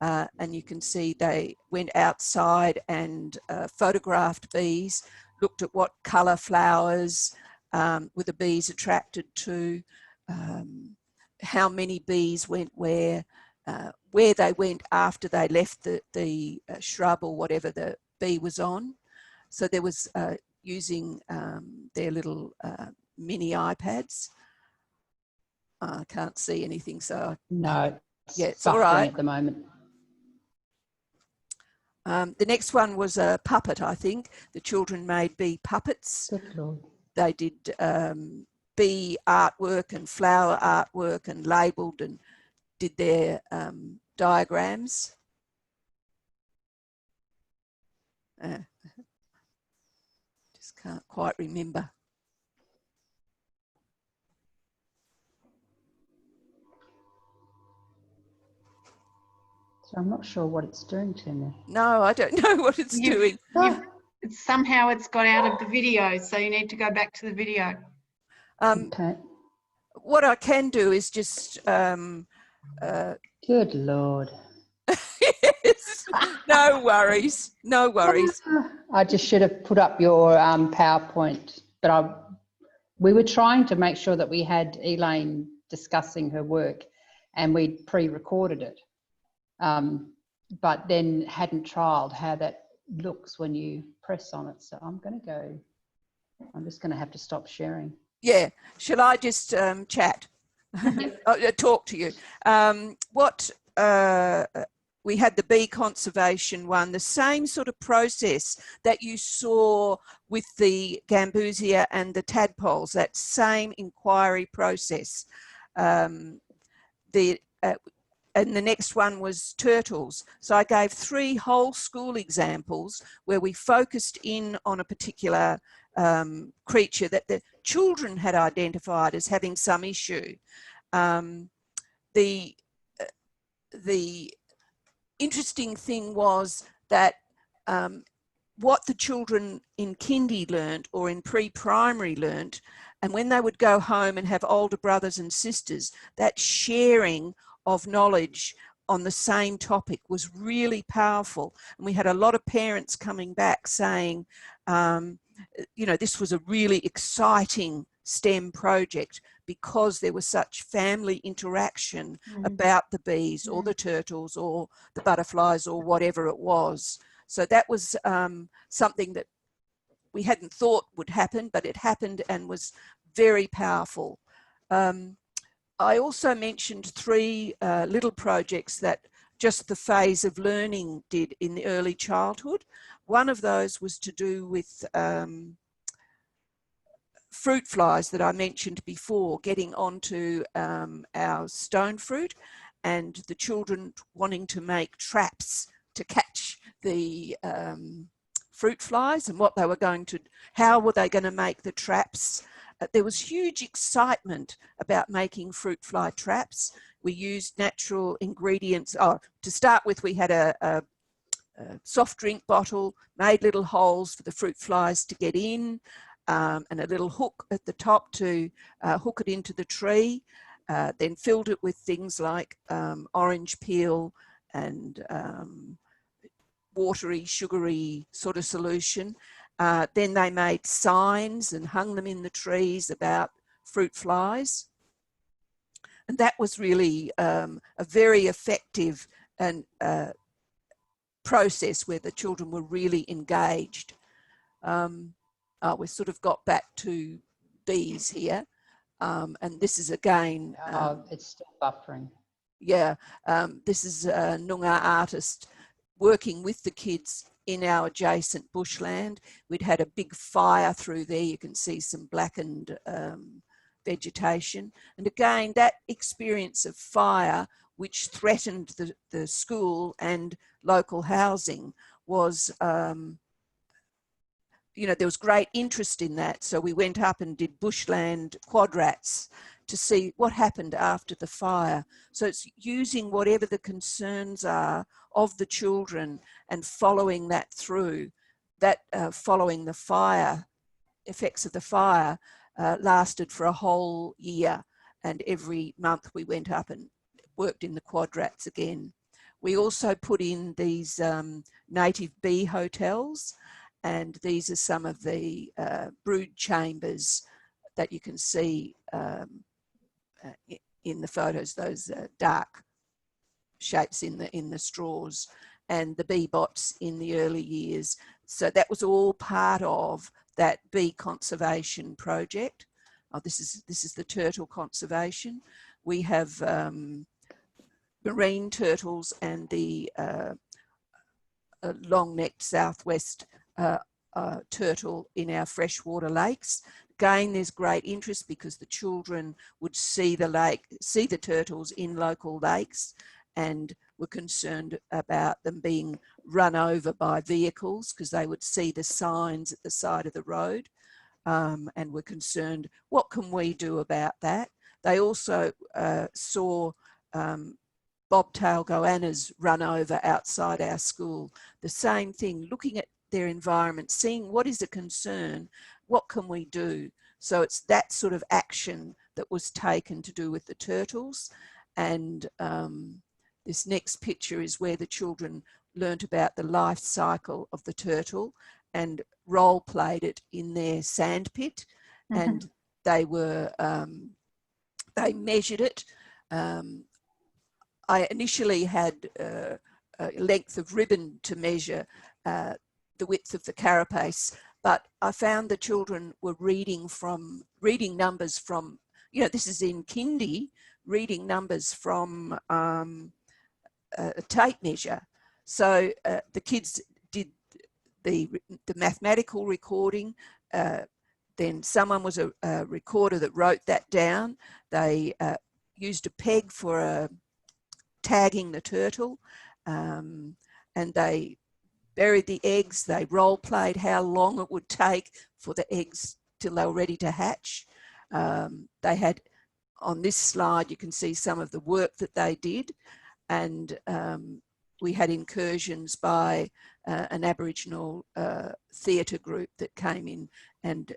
And you can see they went outside and photographed bees, looked at what colour flowers were the bees attracted to, how many bees went where they went after they left the shrub or whatever the bee was on. So there was using their little mini iPads. I can't see anything, so No, yeah, it's all right at the moment. The next one was a puppet, I think. The children made bee puppets. Good Lord. They did bee artwork and flower artwork and labelled and did their diagrams. Just can't quite remember. So I'm not sure what it's doing to me. No, I don't know what it's doing. Somehow it's got out of the video, so you need to go back to the video. Okay. What I can do is just... Good Lord. Yes, no worries, no worries. I just should have put up your PowerPoint, but we were trying to make sure that we had Elaine discussing her work, and we'd pre-recorded it, but then hadn't trialed how that looks when you press on it. So I'm just going to have to stop sharing. Yeah, shall I just chat? Talk to you. We had the bee conservation one, the same sort of process that you saw with the gambusia and the tadpoles, that same inquiry process. And the next one was turtles. So I gave 3 whole school examples where we focused in on a particular creature that the children had identified as having some issue. The interesting thing was that what the children in kindy learnt or in pre-primary learnt, and when they would go home and have older brothers and sisters, that sharing of knowledge on the same topic was really powerful. And we had a lot of parents coming back saying, you know, this was a really exciting STEM project because there was such family interaction about the bees or the turtles or the butterflies or whatever it was. So that was something that we hadn't thought would happen, but it happened and was very powerful. I also mentioned 3 little projects that just the phase of learning did in the early childhood. One of those was to do with fruit flies that I mentioned before, getting onto our stone fruit, and the children wanting to make traps to catch the fruit flies, and what they were going to, how were they going to make the traps. There was huge excitement about making fruit fly traps. We used natural ingredients. Oh, to start with, we had a soft drink bottle, made little holes for the fruit flies to get in, and a little hook at the top to hook it into the tree, then filled it with things like orange peel and watery, sugary sort of solution. Then they made signs and hung them in the trees about fruit flies. And that was really a very effective and process where the children were really engaged. We sort of got back to bees here. And this is again... it's still buffering. Yeah, this is a Noongar artist working with the kids in our adjacent bushland. We'd had a big fire through there. You can see some blackened vegetation. And again, that experience of fire, which threatened the school and local housing, was, you know, there was great interest in that. So we went up and did bushland quadrats to see what happened after the fire. So it's using whatever the concerns are of the children and following that through. That following the fire, effects of the fire, lasted for a whole year, and every month we went up and worked in the quadrats again. We also put in these native bee hotels, and these are some of the brood chambers that you can see in the photos, those dark shapes in the straws, and the bee bots in the early years. So that was all part of that bee conservation project. Oh, this is the turtle conservation. We have marine turtles and the long-necked southwest turtle in our freshwater lakes. Again, there's great interest because the children would see the turtles in local lakes and were concerned about them being run over by vehicles because they would see the signs at the side of the road, and were concerned, what can we do about that? They also saw bobtail goannas run over outside our school. The same thing, looking at their environment, seeing what is a concern, what can we do? So it's that sort of action that was taken to do with the turtles. And this next picture is where the children learnt about the life cycle of the turtle and role played it in their sand pit. And they were, they measured it I initially had a length of ribbon to measure the width of the carapace, but I found the children were reading numbers from, you know, this is in kindy, reading numbers from a tape measure. So the kids did the mathematical recording. Then someone was a recorder that wrote that down. They used a peg for tagging the turtle, and they buried the eggs. They role played how long it would take for the eggs till they were ready to hatch. They had, on this slide, you can see some of the work that they did, and we had incursions by an Aboriginal theatre group that came in and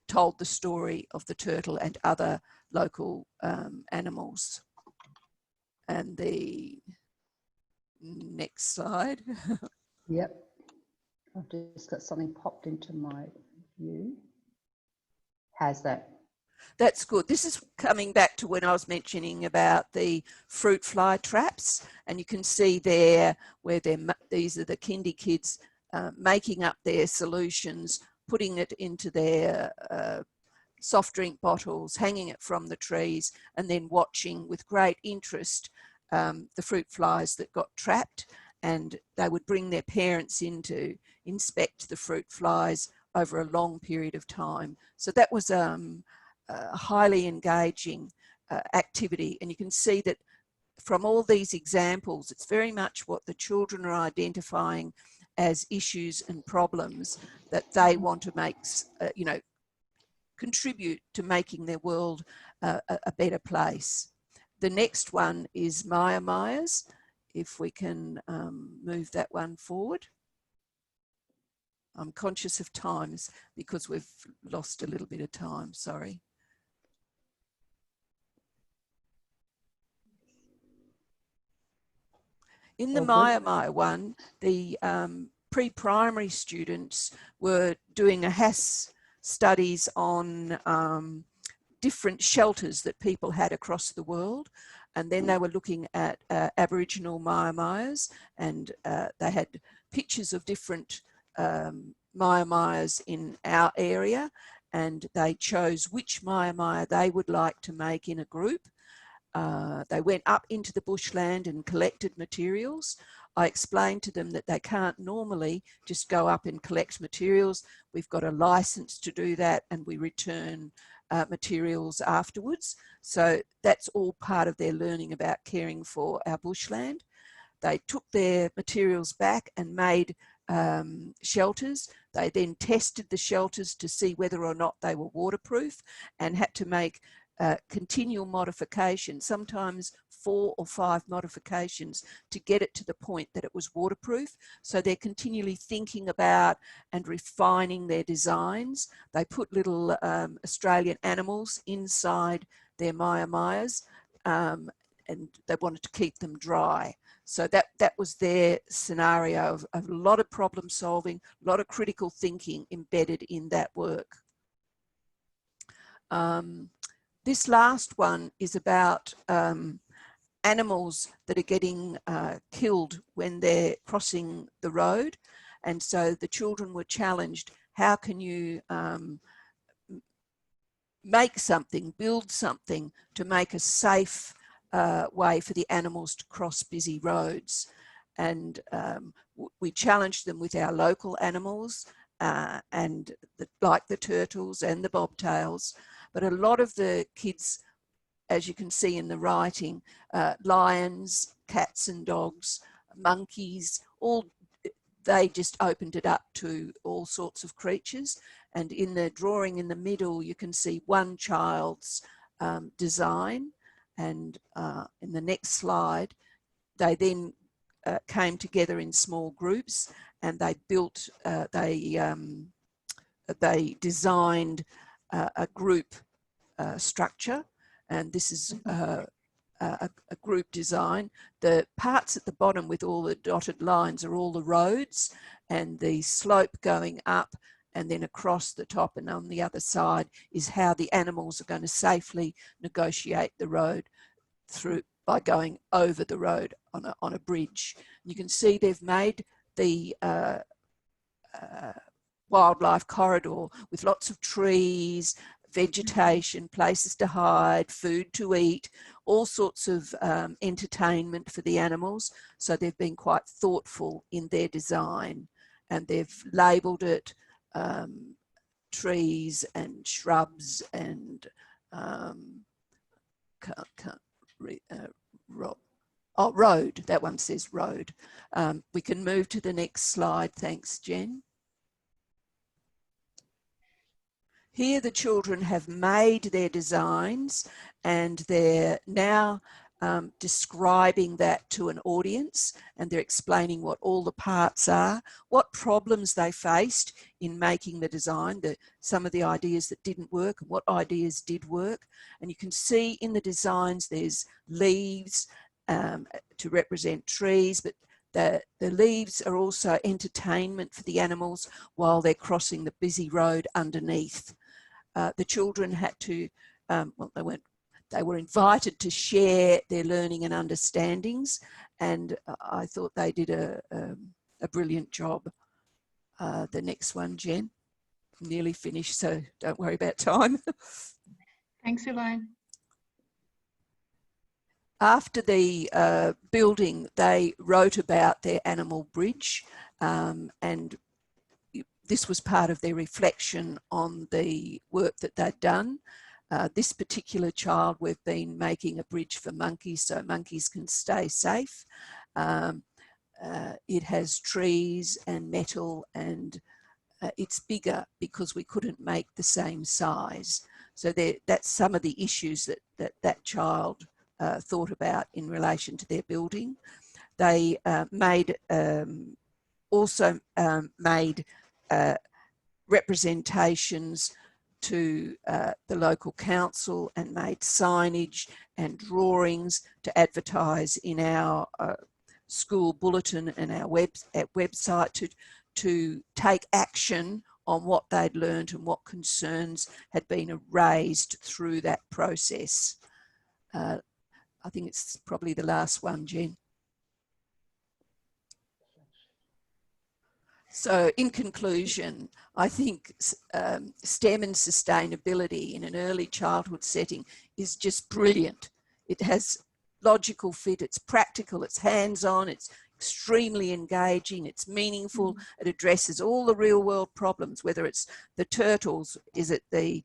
told the story of the turtle and other local animals. And the next slide. Yep. I've just got something popped into my view. How's that? That's good. This is coming back to when I was mentioning about the fruit fly traps, and you can see there where these are the kindy kids making up their solutions, putting it into their soft drink bottles, hanging it from the trees, and then watching with great interest the fruit flies that got trapped, and they would bring their parents in to inspect the fruit flies over a long period of time. So that was a highly engaging activity, and you can see that from all these examples, it's very much what the children are identifying as issues and problems that they want to make, contribute to making their world a better place. The next one is Maya Myers. If we can move that one forward. I'm conscious of times because we've lost a little bit of time, sorry. In the Maya one, the pre-primary students were doing a HASS studies on different shelters that people had across the world. And then they were looking at Aboriginal Maya Myers, and they had pictures of different Maya Myers in our area, and they chose which Maya they would like to make in a group. They went up into the bushland and collected materials. I explained to them that they can't normally just go up and collect materials. We've got a license to do that, and we return materials afterwards. So that's all part of their learning about caring for our bushland. They took their materials back and made shelters. They then tested the shelters to see whether or not they were waterproof, and had to make continual modifications, sometimes 4 or 5 modifications to get it to the point that it was waterproof. So they're continually thinking about and refining their designs. They put little Australian animals inside their Maya Myers, and they wanted to keep them dry. So that was their scenario of a lot of problem solving, a lot of critical thinking embedded in that work. This last one is about animals that are getting killed when they're crossing the road. And so the children were challenged, how can you make something, build something to make a safe way for the animals to cross busy roads? And we challenged them with our local animals, and like the turtles and the bobtails. But a lot of the kids, as you can see in the writing, lions, cats and dogs, monkeys, they just opened it up to all sorts of creatures. And in the drawing in the middle, you can see one child's design. And in the next slide, they then came together in small groups, and they built, they designed a group structure, and this is a group design. The parts at the bottom with all the dotted lines are all the roads, and the slope going up and then across the top and on the other side is how the animals are going to safely negotiate the road. through by going over the road on a bridge. You can see they've made the wildlife corridor with lots of trees, vegetation, places to hide, food to eat, all sorts of entertainment for the animals. So they've been quite thoughtful in their design, and they've labelled it trees and shrubs and road. That one says road. We can move to the next slide. Thanks, Jen. Here the children have made their designs, and they're now describing that to an audience, and they're explaining what all the parts are, what problems they faced in making the design, some of the ideas that didn't work and what ideas did work. And you can see in the designs there's leaves to represent trees, but the leaves are also entertainment for the animals while they're crossing the busy road underneath. The children had to, well, they were invited to share their learning and understandings, and I thought they did a brilliant job. The next one, Jen. Nearly finished, so don't worry about time. Thanks, Elaine. After the building, they wrote about their animal bridge, and this was part of their reflection on the work that they'd done. This particular child, we've been making a bridge for monkeys so monkeys can stay safe. It has trees and metal, and it's bigger because we couldn't make the same size. So that's some of the issues that child thought about in relation to their building. They also made representations to the local council and made signage and drawings to advertise in our school bulletin and our website to take action on what they'd learned and what concerns had been raised through that process. I think it's probably the last one, Jen. So in conclusion, I think STEM and sustainability in an early childhood setting is just brilliant. It has logical fit, it's practical, it's hands-on, it's extremely engaging, it's meaningful, it addresses all the real world problems, whether it's the turtles, is it the,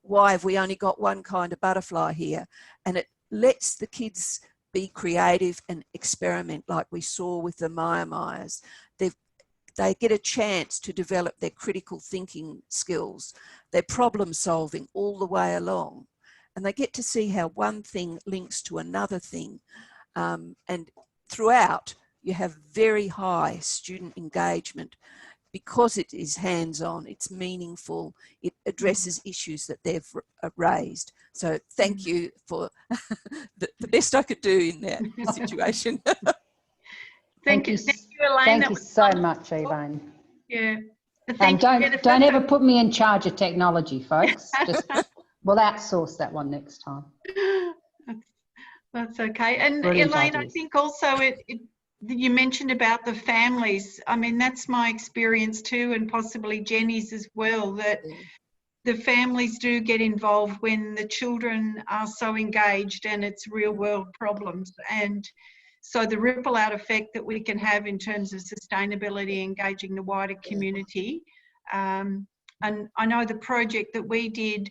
why have we only got one kind of butterfly here? And it lets the kids be creative and experiment like we saw with the Myers. They get a chance to develop their critical thinking skills, their problem solving all the way along. And they get to see how one thing links to another thing. And throughout, you have very high student engagement because it is hands-on, it's meaningful, it addresses issues that they've raised. So thank you for the best I could do in that situation. Thank you, Elaine. Thank you so much, Elaine. Yeah. Don't ever put me in charge of technology, folks. Just we'll outsource that one next time. That's okay. And Brilliant Elaine, ideas. I think also you mentioned about the families. I mean, that's my experience too, and possibly Jenny's as well, that the families do get involved when the children are so engaged and it's real world problems. And so the ripple out effect that we can have in terms of sustainability, engaging the wider community. And I know the project that we did,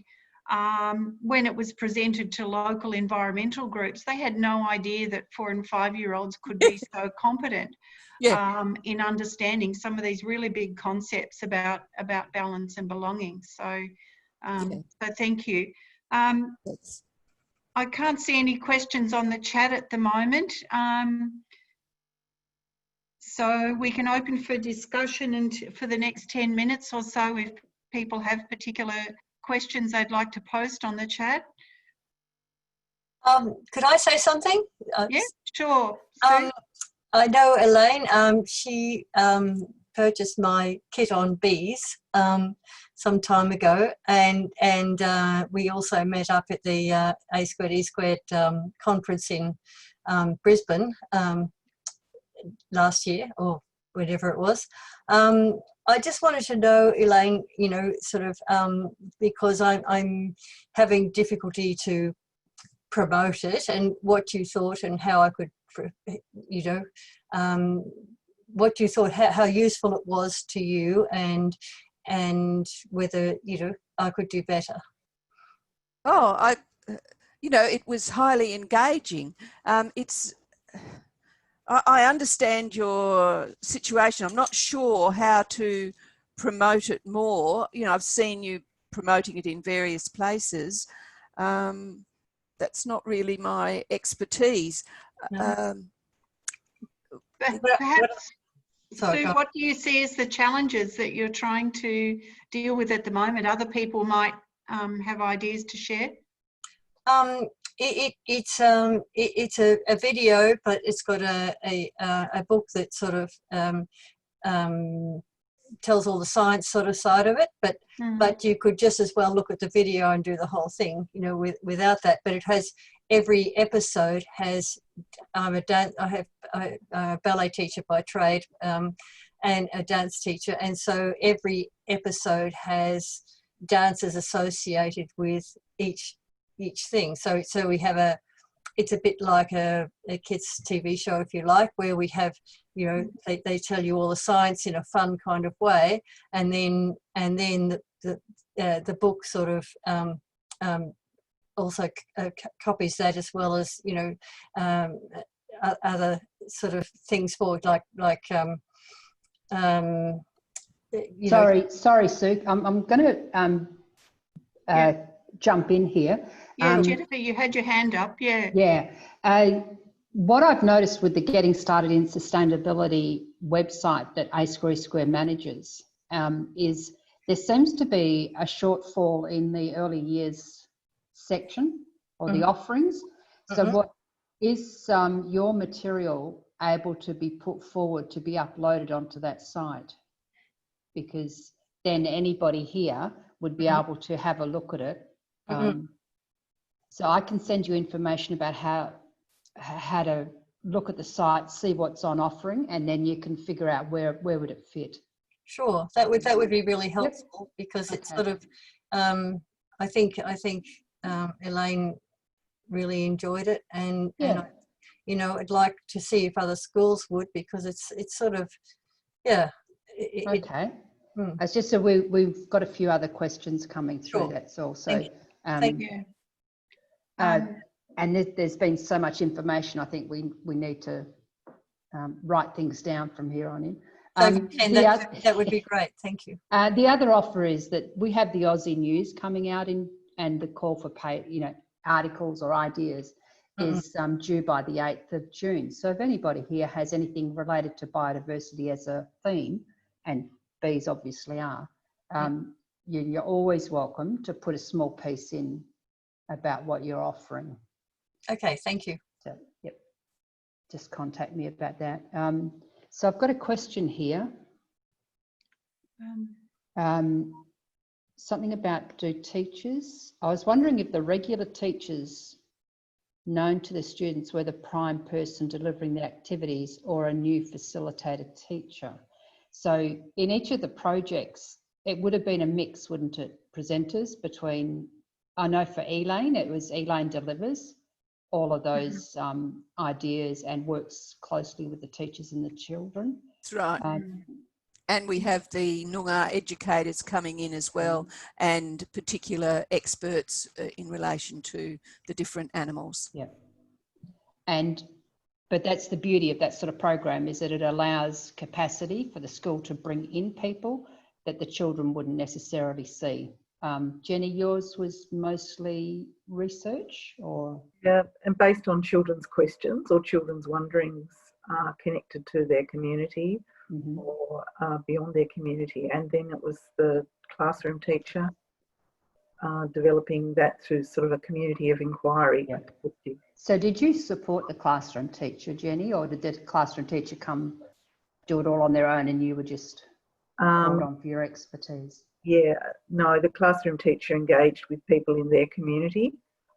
when it was presented to local environmental groups, they had no idea that 4- and 5-year-olds could be so competent in understanding some of these really big concepts about balance and belonging. So, so thank you. I can't see any questions on the chat at the moment. So we can open for discussion and for the next 10 minutes or so if people have particular questions they'd like to post on the chat. Could I say something? Yeah, sure. I know Elaine, she purchased my kit on bees. some time ago, and we also met up at the A2E2 conference in Brisbane last year, or whatever it was. I just wanted to know, Elaine, you know, sort of because I'm having difficulty to promote it, and what you thought and how I could, you know, what you thought, how useful it was to you, and whether, you know, I could do better. Oh, you know, it was highly engaging. I understand your situation. I'm not sure how to promote it more. You know, I've seen you promoting it in various places. That's not really my expertise. No. Perhaps, Sorry, Sue, what do you see as the challenges that you're trying to deal with at the moment? Other people might have ideas to share. It's a video, but it's got a book that sort of tells all the science sort of side of it, but you could just as well look at the video and do the whole thing, you know, without that. But it has, every episode has, I'm a ballet teacher by trade, and a dance teacher, and so every episode has dances associated with each thing. So we have it's a bit like a kids TV show, if you like, where we have, you know, they tell you all the science in a fun kind of way, and then the book sort of also copies that, as well as, you know, other sort of things forward, like you know. Sorry, Sue. I'm going to jump in here. Yeah, Jennifer, you had your hand up. Yeah. Yeah. What I've noticed with the Getting Started in Sustainability website that A2E2 manages is there seems to be a shortfall in the early years section, or the offerings. So what is your material able to be put forward to be uploaded onto that site? Because then anybody here would be able to have a look at it. So I can send you information about how to look at the site, see what's on offering, and then you can figure out where would it fit. Sure, that would be really helpful, because it's sort of I think Elaine really enjoyed it, and you know, I'd like to see if other schools would, because it's sort of okay. It's just so we've got a few other questions coming through. Sure. That's all. So Thank you. and there's been so much information. I think we need to write things down from here on in. That would be great. Thank you. The other offer is that we have the Aussie News coming out and the call for articles or ideas is due by the 8th of June. So if anybody here has anything related to biodiversity as a theme, and bees obviously are, you're always welcome to put a small piece in about what you're offering. Okay, thank you. So, yep, just contact me about that. So I've got a question here. Something about, do teachers, I was wondering if the regular teachers known to the students were the prime person delivering the activities or a new facilitator teacher. So in each of the projects, it would have been a mix, wouldn't it? Presenters between, I know for Elaine, it was Elaine delivers all of those ideas and works closely with the teachers and the children. That's right. And we have the Noongar educators coming in as well, and particular experts in relation to the different animals. Yeah. But that's the beauty of that sort of program, is that it allows capacity for the school to bring in people that the children wouldn't necessarily see. Jenny, yours was mostly research, or? Yeah, and based on children's questions or children's wonderings connected to their community or beyond their community. And then it was the classroom teacher developing that through sort of a community of inquiry. Yeah. So did you support the classroom teacher, Jenny, or did the classroom teacher come do it all on their own and you were just hold on for your expertise? Yeah, no, the classroom teacher engaged with people in their community.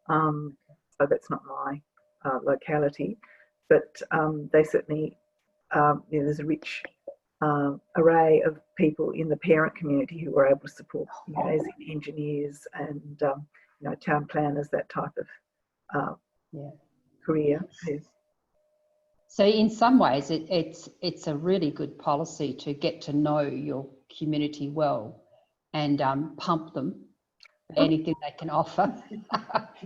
So that's not my locality, but they certainly, there's a rich array of people in the parent community who were able to support, as in engineers and town planners, that type of career. So in some ways, it's a really good policy to get to know your community well and pump them for anything they can offer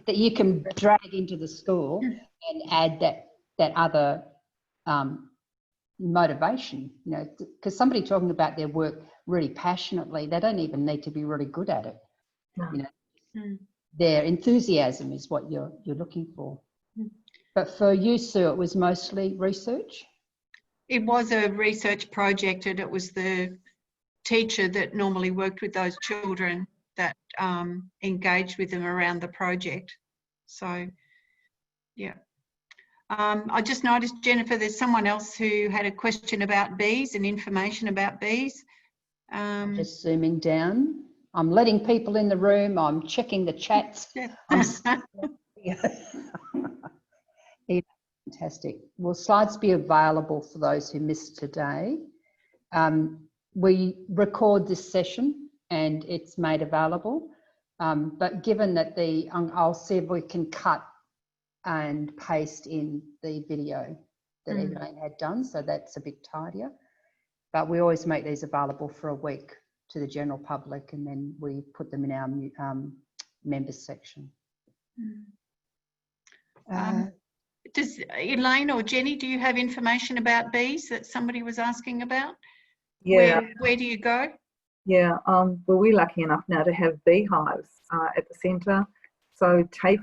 that you can drag into the school and add that other motivation, because somebody talking about their work really passionately, they don't even need to be really good at it. Their enthusiasm is what you're looking for. But for you, Sue, it was mostly research? It was a research project, and it was the teacher that normally worked with those children that engaged with them around the project. So, yeah. I just noticed, Jennifer, there's someone else who had a question about bees and information about bees. Just zooming down. I'm letting people in the room. I'm checking the chats. Fantastic. Will slides be available for those who missed today? We record this session and it's made available. But given that I'll see if we can cut and paste in the video that Elaine had done, so that's a bit tidier. But we always make these available for a week to the general public, and then we put them in our members section. Does Elaine or Jenny, do you have information about bees that somebody was asking about? Yeah. Where do you go? Yeah, well, we're lucky enough now to have beehives at the centre. So TAFE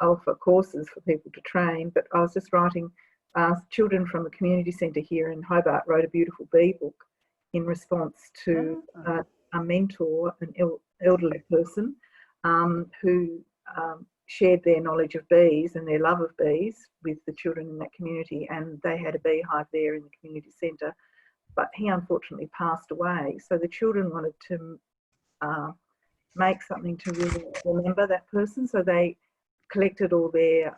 offer courses for people to train, but I was just writing, children from the community centre here in Hobart wrote a beautiful bee book in response to a mentor, an elderly person who shared their knowledge of bees and their love of bees with the children in that community, and they had a beehive there in the community centre, but he unfortunately passed away. So the children wanted to make something to really remember that person, so they collected all their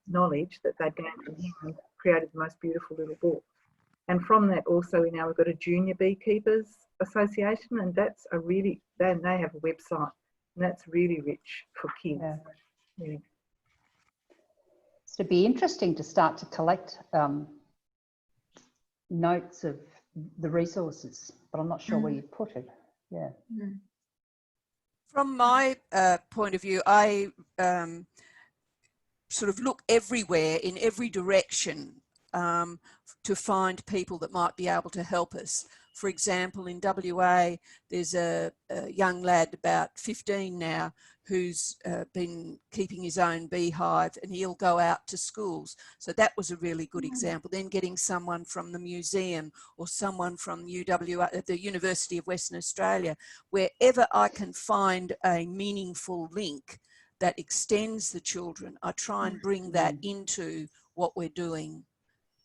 knowledge that they'd gained from him and created the most beautiful little book. And from that also, we've got a Junior Beekeepers Association, and that's a really, they have a website, and that's really rich for kids. Yeah. So it'd be interesting to start to collect notes of the resources, but I'm not sure where you put it. Yeah. From my point of view, I sort of look everywhere in every direction to find people that might be able to help us. For example, in WA, there's a young lad about 15 now who's been keeping his own beehive, and he'll go out to schools. So that was a really good example. Then getting someone from the museum or someone from UWA, the University of Western Australia, wherever I can find a meaningful link that extends the children, I try and bring that into what we're doing.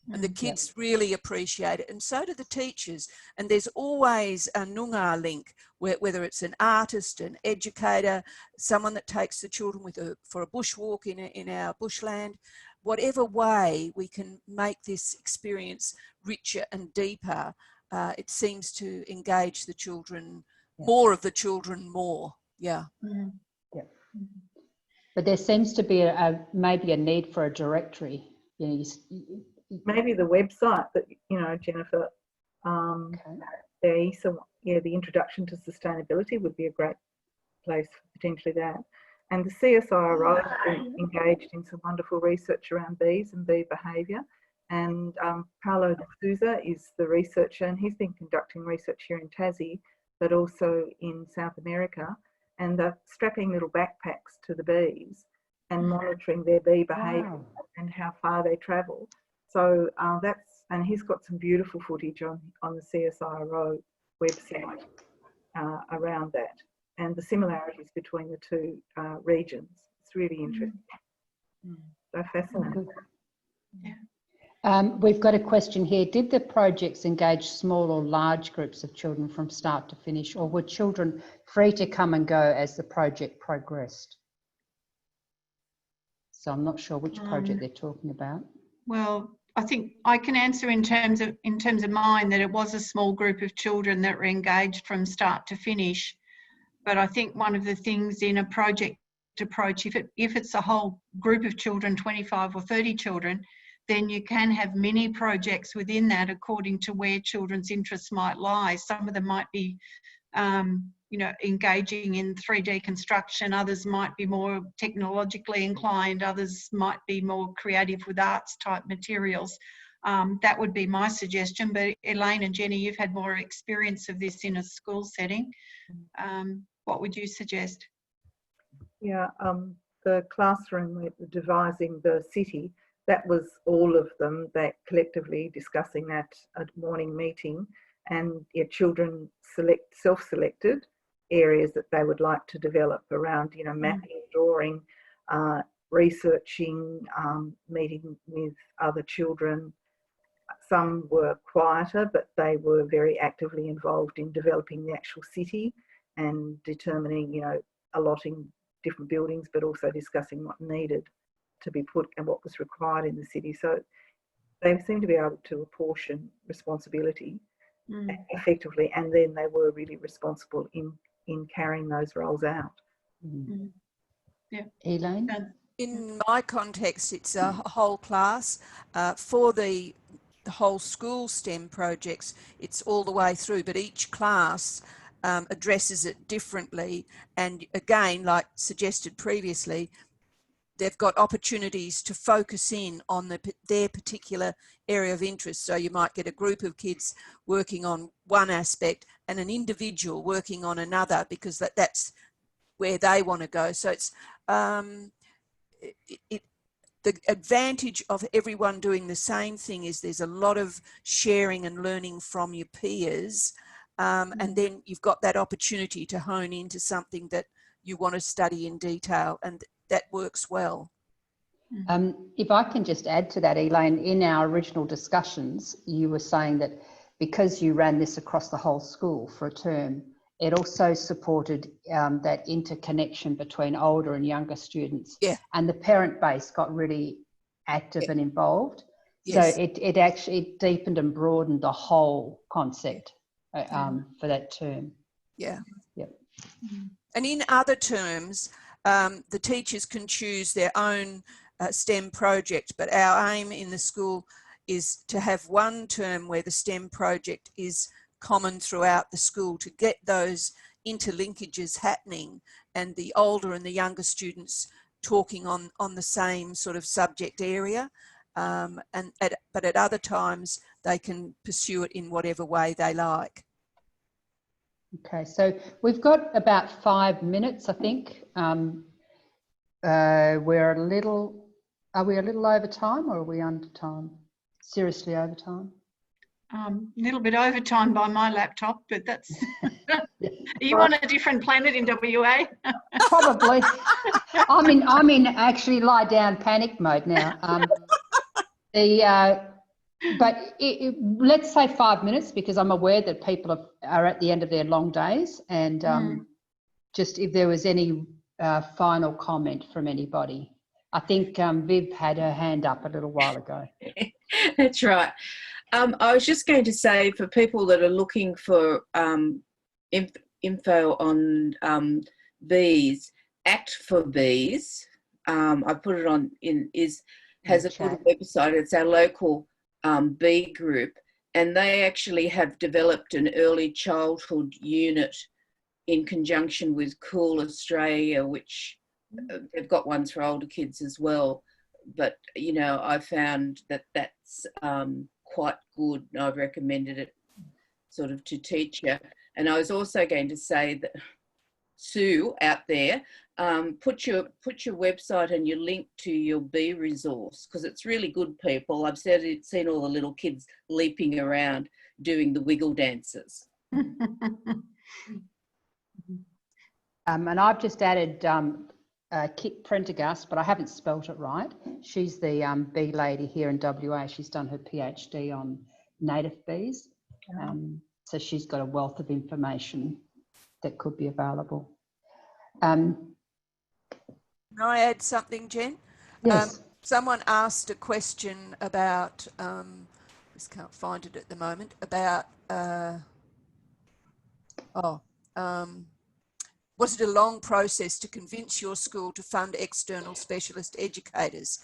And the kids really appreciate it, and so do the teachers. And there's always a Noongar link, whether it's an artist, an educator, someone that takes the children for a bushwalk in our bushland. Whatever way we can make this experience richer and deeper, it seems to engage the children, more of the children more. Yeah. But there seems to be maybe a need for a directory. Maybe the website that, Jennifer, the Introduction to Sustainability would be a great place for potentially that. And the CSIRO has been engaged in some wonderful research around bees and bee behaviour. And Paolo De Souza is the researcher, and he's been conducting research here in Tassie, but also in South America. And they're strapping little backpacks to the bees and monitoring their bee behaviour and how far they travel. So and he's got some beautiful footage on the CSIRO website around that, and the similarities between the two regions. It's really interesting. So fascinating. We've got a question here. Did the projects engage small or large groups of children from start to finish, or were children free to come and go as the project progressed? So I'm not sure which project they're talking about. Well, I think I can answer in terms of mine, that it was a small group of children that were engaged from start to finish. But I think one of the things in a project approach, if it's a whole group of children, 25 or 30 children, then you can have mini projects within that according to where children's interests might lie. Some of them might be, engaging in 3D construction. Others might be more technologically inclined. Others might be more creative with arts type materials. That would be my suggestion. But Elaine and Jenny, you've had more experience of this in a school setting. What would you suggest? Yeah, the classroom with devising the city, that was all of them, that collectively discussing that at morning meeting, and children self-selected areas that they would like to develop around, mapping, drawing, researching, meeting with other children. Some were quieter, but they were very actively involved in developing the actual city and determining, allotting different buildings, but also discussing what needed to be put and what was required in the city. So they seem to be able to apportion responsibility effectively, and then they were really responsible in carrying those roles out. Yeah. Elaine? In my context, it's a whole class. For the whole school STEM projects, it's all the way through, but each class addresses it differently. And again, like suggested previously, they've got opportunities to focus in on their particular area of interest. So you might get a group of kids working on one aspect and an individual working on another, because that's where they want to go. So it's the advantage of everyone doing the same thing is there's a lot of sharing and learning from your peers. And then you've got that opportunity to hone into something that you want to study in detail, and that works well. If I can just add to that, Elaine, in our original discussions, you were saying that because you ran this across the whole school for a term, it also supported that interconnection between older and younger students. Yeah. And the parent base got really active and involved. Yes. So it actually deepened and broadened the whole concept for that term. Yeah. Yep. And in other terms, the teachers can choose their own STEM project, but our aim in the school is to have one term where the STEM project is common throughout the school, to get those interlinkages happening and the older and the younger students talking on the same sort of subject area. But at other times, they can pursue it in whatever way they like. Okay, so we've got about 5 minutes, I think. Are we a little over time, or are we under time? Seriously over time? A little bit over time by my laptop, but that's... Are you on a different planet in WA? Probably. I'm in actually lie down panic mode now. But let's say 5 minutes, because I'm aware that people are at the end of their long days, and just if there was any final comment from anybody. I think Viv had her hand up a little while ago. That's right. I was just going to say, for people that are looking for info on bees, Act for Bees, I put it on has a good website. It's our local bee group, and they actually have developed an early childhood unit in conjunction with Cool Australia, which they've got ones for older kids as well. But, I found that that's quite good, and I've recommended it sort of to teacher. And I was also going to say that, Sue, out there, put your website and your link to your bee resource, because it's really good, people. I've seen all the little kids leaping around doing the wiggle dances. And I've just added Kit Prendergast, but I haven't spelt it right. She's the bee lady here in WA. She's done her PhD on native bees. So she's got a wealth of information that could be available. Can I add something, Jen? Yes. Someone asked a question about, just can't find it at the moment, about, was it a long process to convince your school to fund external specialist educators?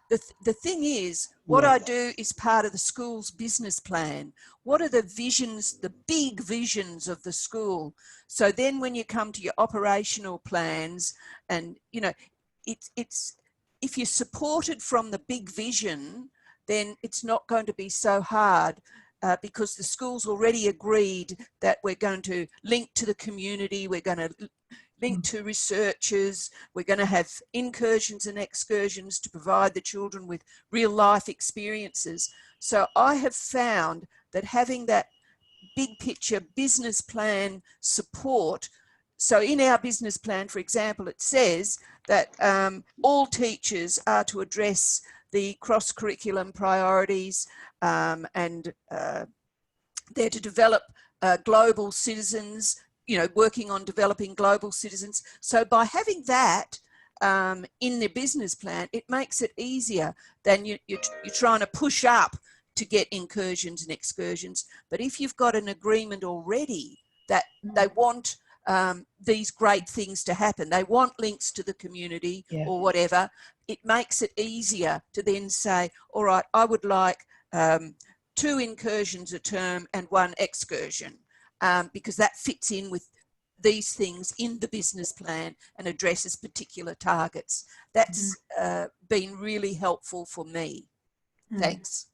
The thing is, what I do is part of the school's business plan. What are the visions, the big visions of the school? So then when you come to your operational plans and, you know, it's if you're supported from the big vision, then it's not going to be so hard because the school's already agreed that we're going to link to the community, we're going to link to researchers, we're going to have incursions and excursions to provide the children with real life experiences. So I have found that having that big picture business plan support, so in our business plan, for example, it says that all teachers are to address the cross-curriculum priorities and they're to develop global citizens, you know, working on developing global citizens. So by having that in the business plan, it makes it easier than you're trying to push up to get incursions and excursions. But if you've got an agreement already that they want these great things to happen, they want links to the community or whatever, it makes it easier to then say, all right, I would like 2 incursions a term and 1 excursion. Because that fits in with these things in the business plan and addresses particular targets. That's been really helpful for me. Thanks.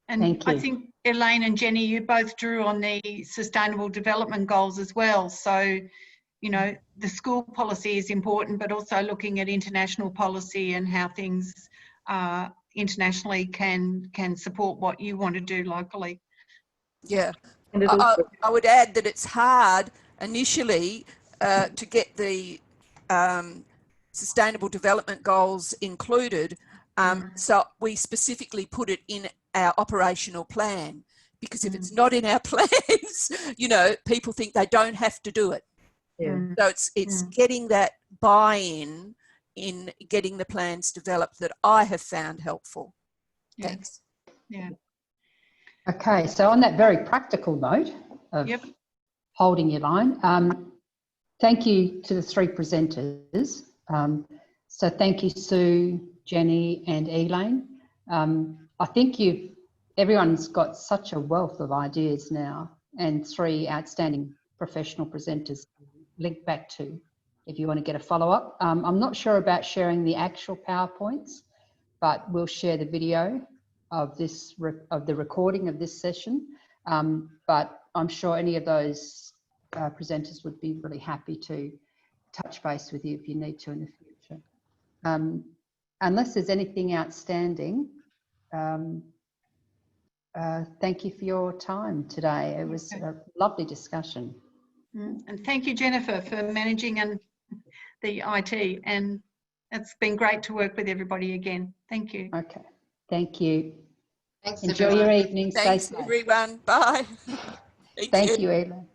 And Thank you. I think Elaine and Jenny, you both drew on the sustainable development goals as well. So, you know, the school policy is important, but also looking at international policy and how things internationally can support what you want to do locally. Yeah. And it also, I would add that it's hard initially to get the sustainable development goals included. So we specifically put it in our operational plan, because if it's not in our plans, you know, people think they don't have to do it. So it's getting that buy-in in getting the plans developed that I have found helpful. Thanks. Yeah. Okay, so on that very practical note of holding your line, thank you to the 3 presenters. So thank you, Sue, Jenny and Elaine. I think everyone's got such a wealth of ideas now, and 3 outstanding professional presenters to link back to if you want to get a follow-up. I'm not sure about sharing the actual PowerPoints, but we'll share the video of the recording of this session. But I'm sure any of those presenters would be really happy to touch base with you if you need to in the future. Unless there's anything outstanding, thank you for your time today. It was a lovely discussion. And thank you, Jennifer, for managing the IT. And it's been great to work with everybody again. Thank you. Okay, thank you. Thanks, Enjoy everyone. your evening. Thanks, Stay safe. everyone. Bye. Thank you, Elaine.